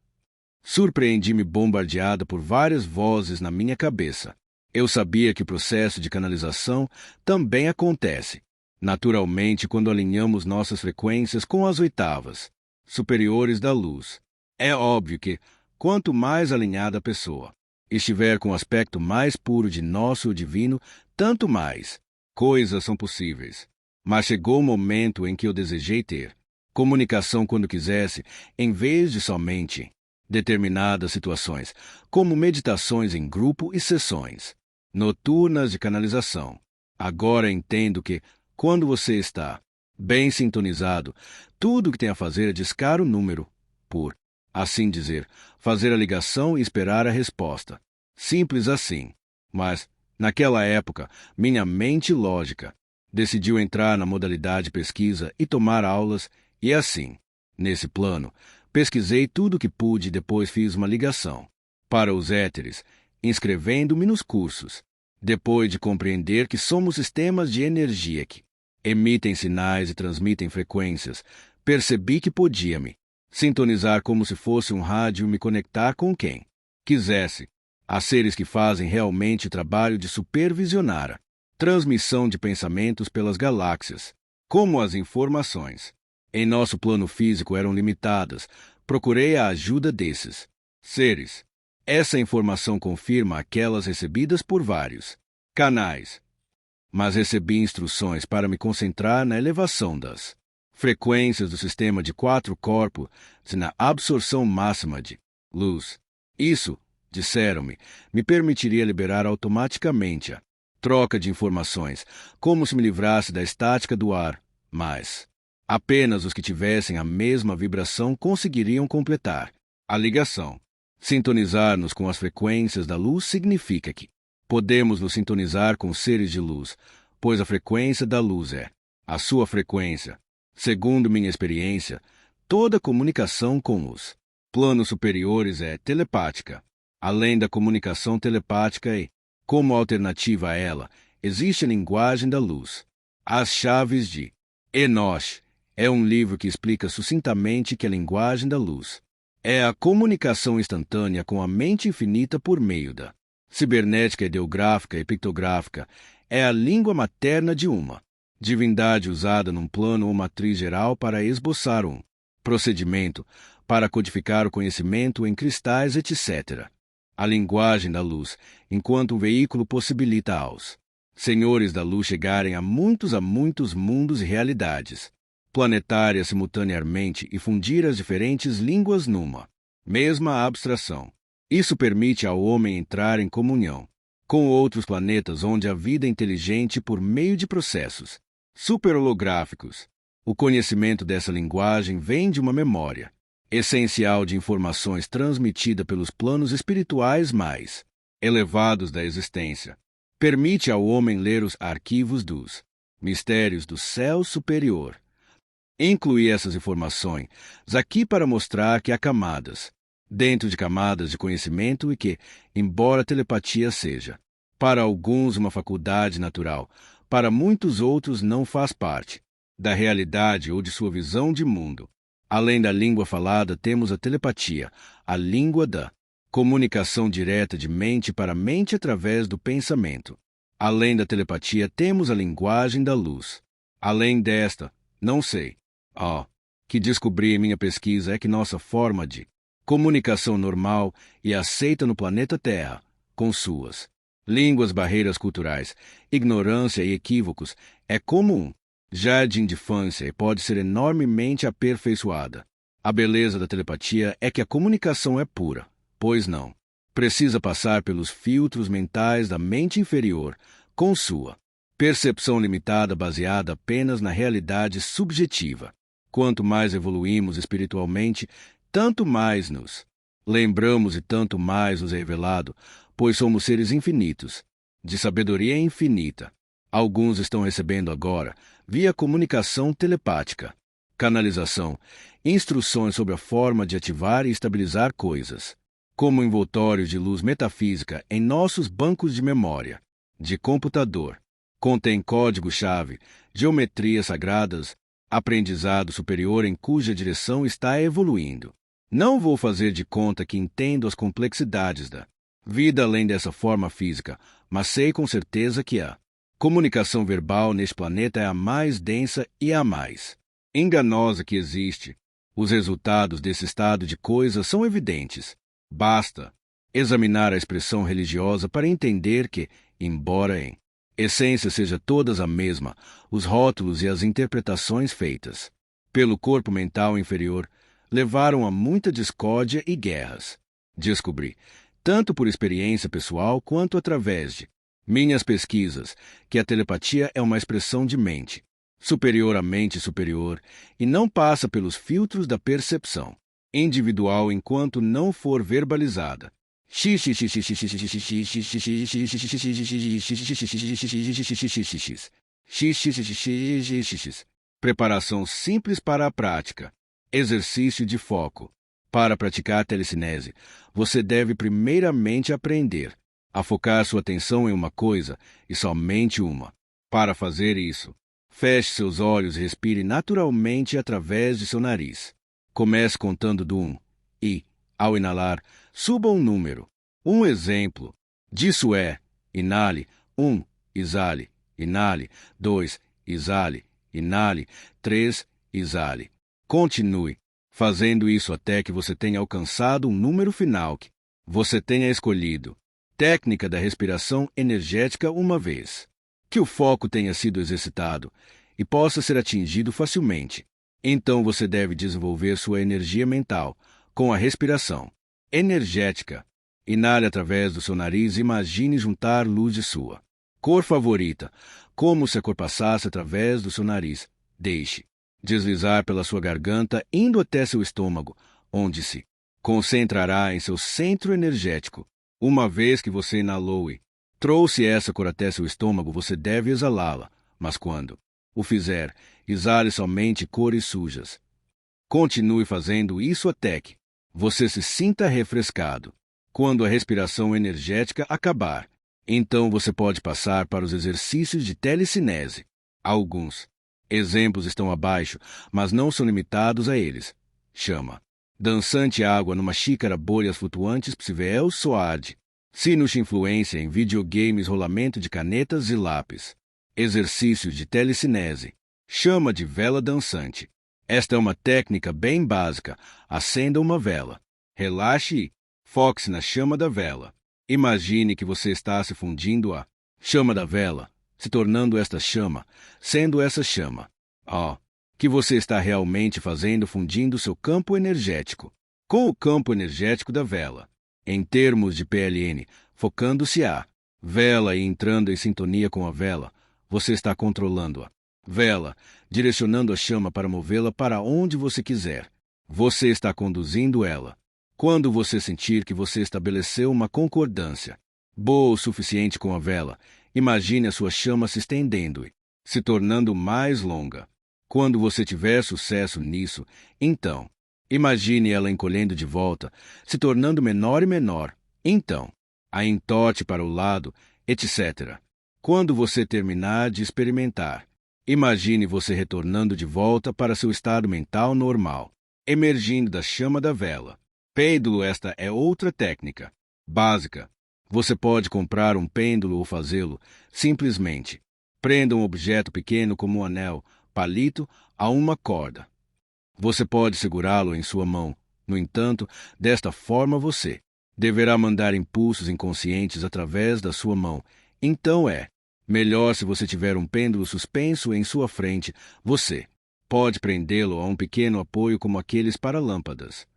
Speaker 1: Surpreendi-me bombardeada por várias vozes na minha cabeça. Eu sabia que o processo de canalização também acontece naturalmente quando alinhamos nossas frequências com as oitavas superiores da luz. É óbvio que, quanto mais alinhada a pessoa estiver com o aspecto mais puro de nosso divino, tanto mais coisas são possíveis. Mas chegou o momento em que eu desejei ter comunicação quando quisesse, em vez de somente determinadas situações, como meditações em grupo e sessões noturnas de canalização. Agora entendo que, quando você está bem sintonizado, tudo o que tem a fazer é discar o número, por assim dizer, fazer a ligação e esperar a resposta. Simples assim. Mas, naquela época, minha mente lógica decidiu entrar na modalidade pesquisa e tomar aulas, e assim, nesse plano, pesquisei tudo o que pude e depois fiz uma ligação para os éteres, inscrevendo-me nos cursos. Depois de compreender que somos sistemas de energia que emitem sinais e transmitem frequências, percebi que podia me sintonizar como se fosse um rádio e me conectar com quem quisesse. Há seres que fazem realmente o trabalho de supervisionar a transmissão de pensamentos pelas galáxias. Como as informações em nosso plano físico eram limitadas, procurei a ajuda desses seres. Essa informação confirma aquelas recebidas por vários canais. Mas recebi instruções para me concentrar na elevação das frequências do sistema de 4 corpos e na absorção máxima de luz. Isso, disseram-me, me permitiria liberar automaticamente a troca de informações, como se me livrasse da estática do ar, mas apenas os que tivessem a mesma vibração conseguiriam completar a ligação. Sintonizar-nos com as frequências da luz significa que podemos nos sintonizar com seres de luz, pois a frequência da luz é a sua frequência. Segundo minha experiência, toda comunicação com os planos superiores é telepática. Além da comunicação telepática e, como alternativa a ela, existe a linguagem da luz. As Chaves de Enoch é um livro que explica sucintamente que a linguagem da luz é a comunicação instantânea com a mente infinita por meio da cibernética ideográfica e pictográfica. É a língua materna de uma divindade usada num plano ou matriz geral para esboçar um procedimento, para codificar o conhecimento em cristais, etc. A linguagem da luz, enquanto um veículo possibilita aos senhores da luz chegarem a muitos mundos e realidades planetárias simultaneamente e fundir as diferentes línguas numa mesma abstração. Isso permite ao homem entrar em comunhão com outros planetas onde há vida inteligente por meio de processos superholográficos. O conhecimento dessa linguagem vem de uma memória essencial de informações transmitida pelos planos espirituais mais elevados da existência. Permite ao homem ler os arquivos dos mistérios do céu superior. Incluí essas informações aqui para mostrar que há camadas dentro de camadas de conhecimento e que, embora a telepatia seja, para alguns, uma faculdade natural, para muitos outros não faz parte da realidade ou de sua visão de mundo. Além da língua falada, temos a telepatia, a língua da comunicação direta de mente para mente através do pensamento. Além da telepatia, temos a linguagem da luz. Além desta, não sei. Que descobri em minha pesquisa é que nossa forma de comunicação normal e aceita no planeta Terra, com suas línguas, barreiras culturais, ignorância e equívocos, é comum. Jardim de infância e pode ser enormemente aperfeiçoada. A beleza da telepatia é que a comunicação é pura, pois não precisa passar pelos filtros mentais da mente inferior, com sua percepção limitada baseada apenas na realidade subjetiva. Quanto mais evoluímos espiritualmente, tanto mais nos lembramos e tanto mais nos é revelado, pois somos seres infinitos, de sabedoria infinita. Alguns estão recebendo agora, via comunicação telepática, canalização, instruções sobre a forma de ativar e estabilizar coisas, como envoltórios de luz metafísica em nossos bancos de memória, de computador. Contém código-chave, geometrias sagradas, aprendizado superior em cuja direção está evoluindo. Não vou fazer de conta que entendo as complexidades da vida além dessa forma física, mas sei com certeza que a comunicação verbal neste planeta é a mais densa e a mais enganosa que existe. Os resultados desse estado de coisas são evidentes. Basta examinar a expressão religiosa para entender que, embora em essência seja todas a mesma, os rótulos e as interpretações feitas pelo corpo mental inferior levaram a muita discórdia e guerras. Descobri, tanto por experiência pessoal quanto através de minhas pesquisas, que a telepatia é uma expressão de mente superior à mente superior e não passa pelos filtros da percepção individual enquanto não for verbalizada. Preparação simples para a prática. Exercício de foco. Para praticar telecinese, você deve primeiramente aprender a focar sua atenção em uma coisa e somente uma. Para fazer isso, feche seus olhos e respire naturalmente através de seu nariz. Comece contando do 1 e, ao inalar, suba um número. Um exemplo disso é: inale, 1, exale, inale, 2, exale, inale, 3, exale. Continue fazendo isso até que você tenha alcançado um número final que você tenha escolhido. Técnica da respiração energética uma vez que o foco tenha sido exercitado e possa ser atingido facilmente. Então você deve desenvolver sua energia mental com a respiração energética. Inale através do seu nariz e imagine juntar luz de sua cor favorita, como se a cor passasse através do seu nariz. Deixe deslizar pela sua garganta, indo até seu estômago, onde se concentrará em seu centro energético. Uma vez que você inalou e trouxe essa cor até seu estômago, você deve exalá-la, mas quando o fizer, exale somente cores sujas. Continue fazendo isso até que você se sinta refrescado. Quando a respiração energética acabar, então você pode passar para os exercícios de telecinese. Alguns exemplos estão abaixo, mas não são limitados a eles. Chama dançante água numa xícara, bolhas flutuantes, psivel soade. Sinus influência em videogames, rolamento de canetas e lápis. Exercícios de telecinese. Chama de vela dançante. Esta é uma técnica bem básica. Acenda uma vela. Relaxe e foque-se na chama da vela. Imagine que você está se fundindo à chama da vela, se tornando esta chama, sendo essa chama. Que você está realmente fazendo, fundindo seu campo energético com o campo energético da vela. Em termos de PLN, focando-se a vela e entrando em sintonia com a vela, você está controlando a vela, direcionando a chama para movê-la para onde você quiser. Você está conduzindo ela. Quando você sentir que você estabeleceu uma concordância boa o suficiente com a vela, imagine a sua chama se estendendo e se tornando mais longa. Quando você tiver sucesso nisso, então Imagine ela encolhendo de volta, se tornando menor e menor. Então, a entorte para o lado, etc. Quando você terminar de experimentar, imagine você retornando de volta para seu estado mental normal, emergindo da chama da vela. Pêndulo, esta é outra técnica básica. Você pode comprar um pêndulo ou fazê-lo simplesmente. Prenda um objeto pequeno como um anel, palito, a uma corda. Você pode segurá-lo em sua mão. No entanto, desta forma você deverá mandar impulsos inconscientes através da sua mão. Então é melhor se você tiver um pêndulo suspenso em sua frente. Você pode prendê-lo a um pequeno apoio como aqueles para lâmpadas.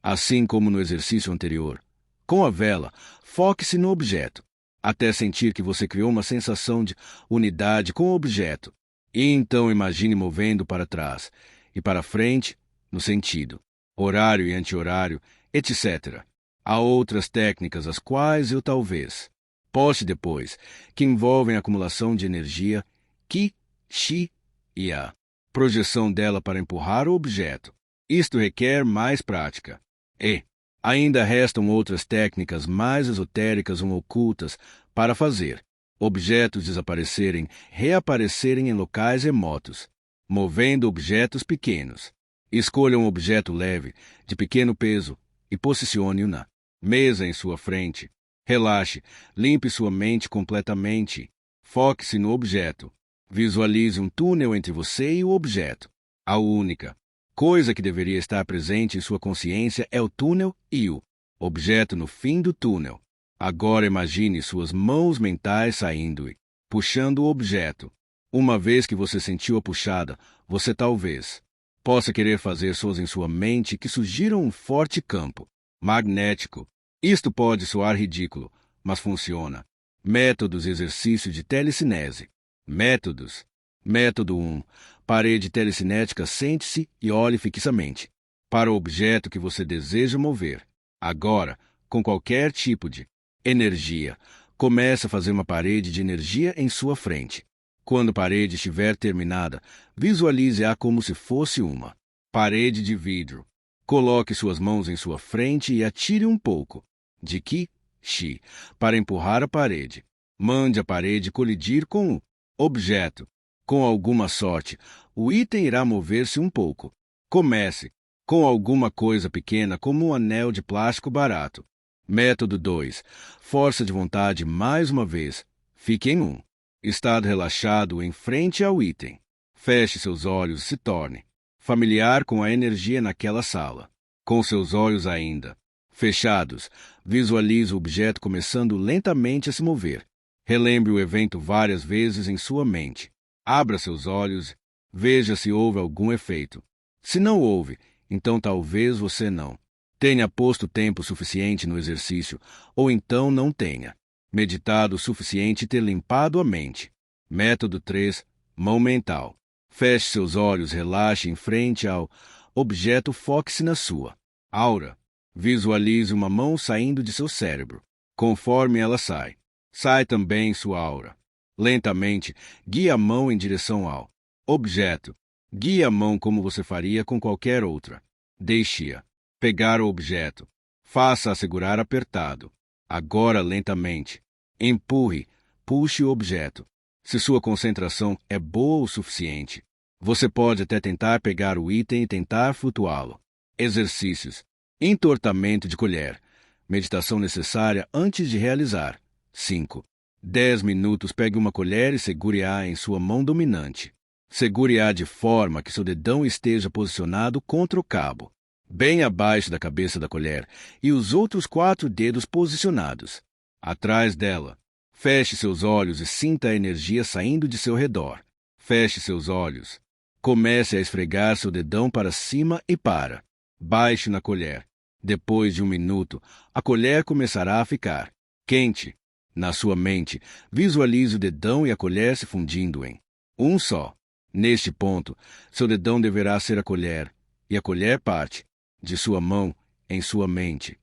Speaker 1: Assim como no exercício anterior, com a vela, foque-se no objeto, até sentir que você criou uma sensação de unidade com o objeto. E então imagine movendo para trás e para frente, no sentido horário e anti-horário, etc. Há outras técnicas, as quais eu talvez poste depois, que envolvem a acumulação de energia, Ki, Chi e a projeção dela para empurrar o objeto. Isto requer mais prática. E ainda restam outras técnicas mais esotéricas ou ocultas para fazer objetos desaparecerem, reaparecerem em locais remotos, movendo objetos pequenos. Escolha um objeto leve, de pequeno peso, e posicione-o na mesa em sua frente. Relaxe, limpe sua mente completamente. Foque-se no objeto. Visualize um túnel entre você e o objeto. A única coisa que deveria estar presente em sua consciência é o túnel e o objeto no fim do túnel. Agora imagine suas mãos mentais saindo e puxando o objeto. Uma vez que você sentiu a puxada, você talvez possa querer fazer sons em sua mente que sugiram um forte campo magnético. Isto pode soar ridículo, mas funciona. Métodos e exercício de telecinese. Métodos. Método 1. Parede telecinética, sente-se e olhe fixamente para o objeto que você deseja mover. Agora, com qualquer tipo de energia, comece a fazer uma parede de energia em sua frente. Quando a parede estiver terminada, visualize-a como se fosse uma parede de vidro. Coloque suas mãos em sua frente e atire um pouco de Ki, Chi, para empurrar a parede. Mande a parede colidir com o objeto. Com alguma sorte, o item irá mover-se um pouco. Comece com alguma coisa pequena como um anel de plástico barato. Método 2. Força de vontade mais uma vez. Fique em um estado relaxado em frente ao item. Feche seus olhos e se torne familiar com a energia naquela sala. Com seus olhos ainda fechados, visualize o objeto começando lentamente a se mover. Relembre o evento várias vezes em sua mente. Abra seus olhos, veja se houve algum efeito. Se não houve, então talvez você não tenha posto tempo suficiente no exercício, ou então não tenha meditado o suficiente e ter limpado a mente. Método 3. Mão mental. Feche seus olhos, relaxe em frente ao objeto, foque-se na sua aura. Visualize uma mão saindo de seu cérebro. Conforme ela sai, sai também sua aura. Lentamente, guie a mão em direção ao objeto. Guie a mão como você faria com qualquer outra. Deixe-a pegar o objeto. Faça-a segurar apertado. Agora, lentamente, empurre, puxe o objeto. Se sua concentração é boa o suficiente, você pode até tentar pegar o item e tentar flutuá-lo. Exercícios. Entortamento de colher. Meditação necessária antes de realizar. 5. 10 minutos. Pegue uma colher e segure-a em sua mão dominante. Segure-a de forma que seu dedão esteja posicionado contra o cabo, bem abaixo da cabeça da colher, e os outros 4 dedos posicionados atrás dela. Feche seus olhos e sinta a energia saindo de seu redor. Feche seus olhos. Comece a esfregar seu dedão para cima e para baixo na colher. Depois de 1 minuto, a colher começará a ficar quente. Na sua mente, visualize o dedão e a colher se fundindo em um só. Neste ponto, seu dedão deverá ser a colher, e a colher parte de sua mão em sua mente.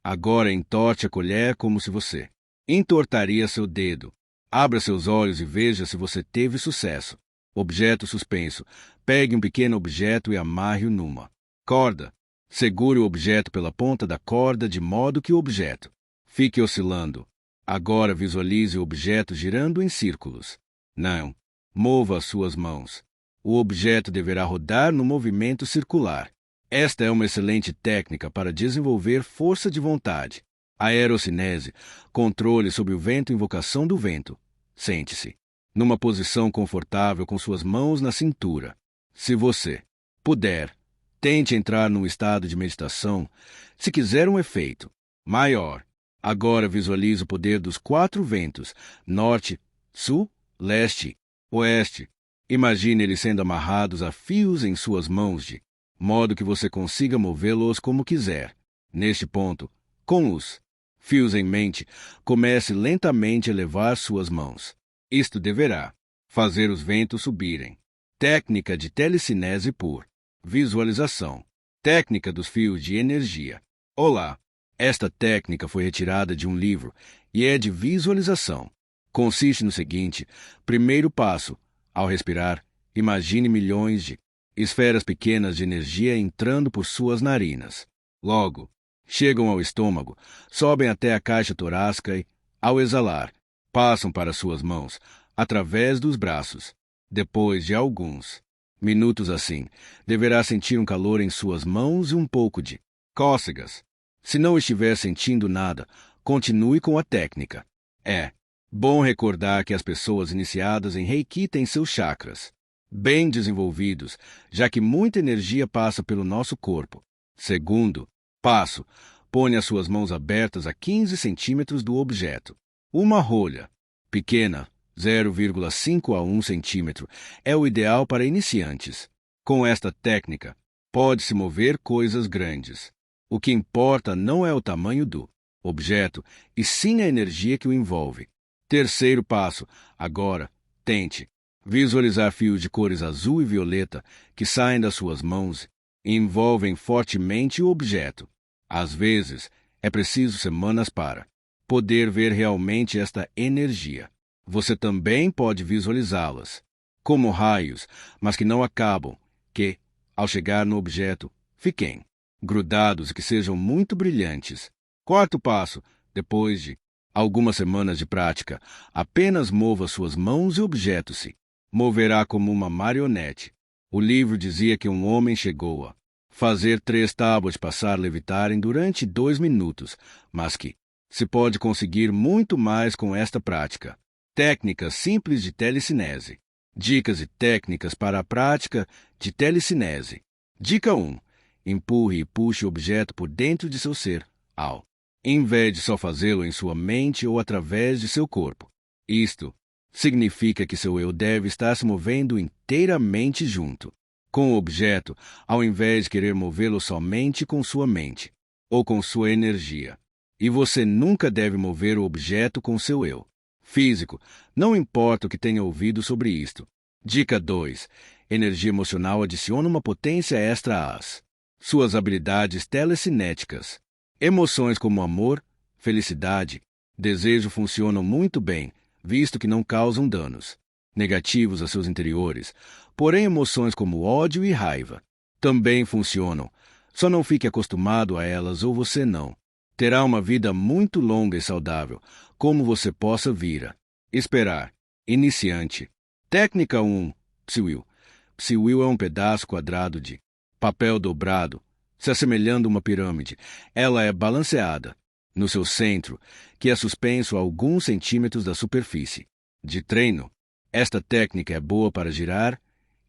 Speaker 1: Agora entorte a colher como se você entortaria seu dedo. Abra seus olhos e veja se você teve sucesso. Objeto suspenso. Pegue um pequeno objeto e amarre-o numa Corda. Segure o objeto pela ponta da corda de modo que o objeto fique oscilando. Agora visualize o objeto girando em círculos. Não. Mova as suas mãos. O objeto deverá rodar no movimento circular. Esta é uma excelente técnica para desenvolver força de vontade. Aerocinese, controle sobre o vento, invocação do vento. Sente-se numa posição confortável com suas mãos na cintura. Se você puder, tente entrar num estado de meditação. Se quiser um efeito maior, agora visualize o poder dos 4 ventos: norte, sul, leste, oeste. Imagine eles sendo amarrados a fios em suas mãos de modo que você consiga movê-los como quiser. Neste ponto, com os fios em mente, comece lentamente a elevar suas mãos. Isto deverá fazer os ventos subirem. Técnica de telecinese por visualização. Técnica dos fios de energia. Olá! Esta técnica foi retirada de um livro e é de visualização. Consiste no seguinte: primeiro passo, ao respirar, imagine milhões de esferas pequenas de energia entrando por suas narinas. Logo, chegam ao estômago, sobem até a caixa torácica e, ao exalar, passam para suas mãos, através dos braços. Depois de alguns minutos assim, deverá sentir um calor em suas mãos e um pouco de cócegas. Se não estiver sentindo nada, continue com a técnica. É bom recordar que as pessoas iniciadas em Reiki têm seus chakras bem desenvolvidos, já que muita energia passa pelo nosso corpo. Segundo passo, ponha as suas mãos abertas a 15 centímetros do objeto. Uma rolha pequena, 0,5 a 1 centímetro, é o ideal para iniciantes. Com esta técnica, pode-se mover coisas grandes. O que importa não é o tamanho do objeto, e sim a energia que o envolve. Terceiro passo, agora, tente visualizar fios de cores azul e violeta que saem das suas mãos e envolvem fortemente o objeto. Às vezes, é preciso semanas para poder ver realmente esta energia. Você também pode visualizá-las como raios, mas que não acabam, que, ao chegar no objeto, fiquem grudados e que sejam muito brilhantes. Quarto passo, depois de algumas semanas de prática, apenas mova suas mãos e o objeto se moverá como uma marionete. O livro dizia que um homem chegou a fazer 3 tábuas passar levitarem durante 2 minutos, mas que se pode conseguir muito mais com esta prática. Técnicas simples de telecinese. Dicas e técnicas para a prática de telecinese. Dica 1. Empurre e puxe o objeto por dentro de seu ser, ao invés de só fazê-lo em sua mente ou através de seu corpo. Isto significa que seu eu deve estar se movendo inteiramente junto com o objeto, ao invés de querer movê-lo somente com sua mente ou com sua energia. E você nunca deve mover o objeto com seu eu físico, não importa o que tenha ouvido sobre isto. Dica 2. Energia emocional adiciona uma potência extra às suas habilidades telecinéticas. Emoções como amor, felicidade, desejo funcionam muito bem, visto que não causam danos negativos a seus interiores. Porém, emoções como ódio e raiva também funcionam. Só não fique acostumado a elas ou você não terá uma vida muito longa e saudável, como você possa vir a esperar. Iniciante. Técnica 1. Psiwheel. Psiwheel é um pedaço quadrado de papel dobrado, se assemelhando a uma pirâmide. Ela é balanceada no seu centro, que é suspenso a alguns centímetros da superfície. De treino, esta técnica é boa para girar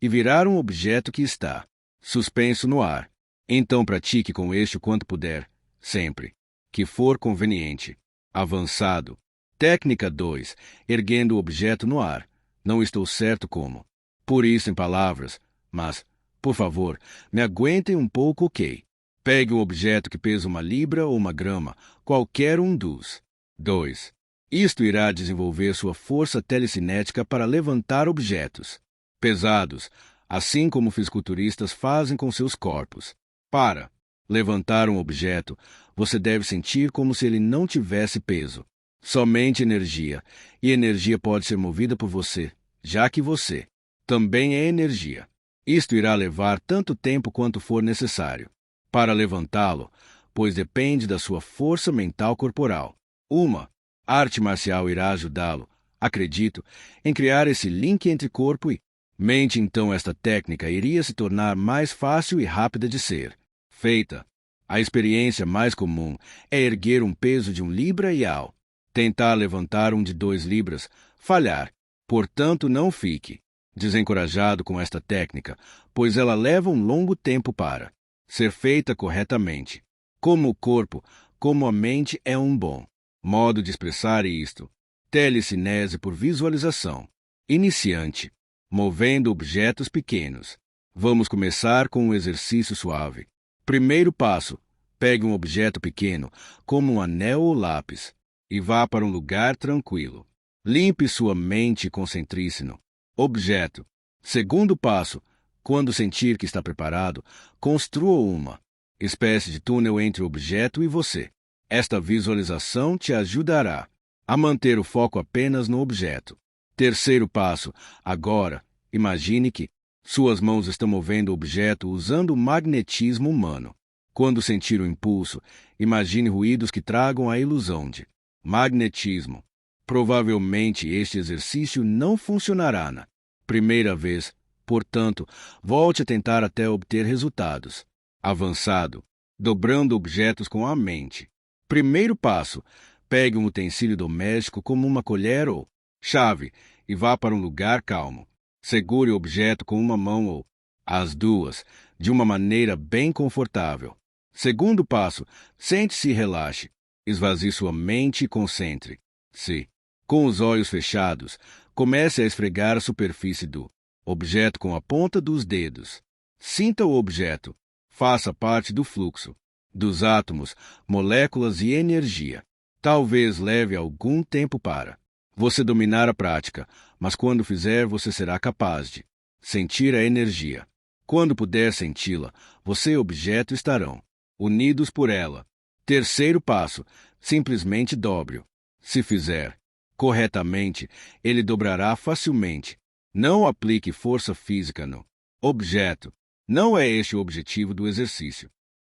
Speaker 1: e virar um objeto que está suspenso no ar. Então pratique com este o quanto puder, sempre que for conveniente. Avançado. Técnica 2. Erguendo o objeto no ar. Não estou certo como por isso em palavras, mas, por favor, me aguentem um pouco, ok? Pegue um objeto que pesa 1 libra ou 1 grama, qualquer um dos 2. Isto irá desenvolver sua força telecinética para levantar objetos pesados, assim como fisiculturistas fazem com seus corpos. Para levantar um objeto, você deve sentir como se ele não tivesse peso. Somente energia, e energia pode ser movida por você, já que você também é energia. Isto irá levar tanto tempo quanto for necessário para levantá-lo, pois depende da sua força mental corporal. Uma arte marcial irá ajudá-lo, acredito, em criar esse link entre corpo e mente. Então esta técnica iria se tornar mais fácil e rápida de ser feita. A experiência mais comum é erguer um peso de 1 libra e ao tentar levantar um de 2 libras, falhar. Portanto, não fique desencorajado com esta técnica, pois ela leva um longo tempo para ser feita corretamente. Como o corpo, como a mente é um bom modo de expressar isto. Telecinese por visualização. Iniciante. Movendo objetos pequenos. Vamos começar com um exercício suave. Primeiro passo. Pegue um objeto pequeno, como um anel ou lápis, e vá para um lugar tranquilo. Limpe sua mente e concentre-se no objeto. Segundo passo. Quando sentir que está preparado, construa uma espécie de túnel entre o objeto e você. Esta visualização te ajudará a manter o foco apenas no objeto. Terceiro passo. Agora, imagine que suas mãos estão movendo o objeto usando o magnetismo humano. Quando sentir o impulso, imagine ruídos que tragam a ilusão de magnetismo. Provavelmente este exercício não funcionará na primeira vez, portanto, volte a tentar até obter resultados. Avançado. Dobrando objetos com a mente. Primeiro passo. Pegue um utensílio doméstico como uma colher ou chave e vá para um lugar calmo. Segure o objeto com uma mão ou as duas, de uma maneira bem confortável. Segundo passo. Sente-se e relaxe. Esvazie sua mente e concentre-se. Com os olhos fechados, comece a esfregar a superfície do objeto com a ponta dos dedos. Sinta o objeto. Faça parte do fluxo dos átomos, moléculas e energia. Talvez leve algum tempo para você dominar a prática, mas quando fizer, você será capaz de sentir a energia. Quando puder senti-la, você e o objeto estarão unidos por ela. Terceiro passo. Simplesmente dobre-o. Se fizer corretamente, ele dobrará facilmente. Não aplique força física no objeto. Não é este o objetivo do exercício.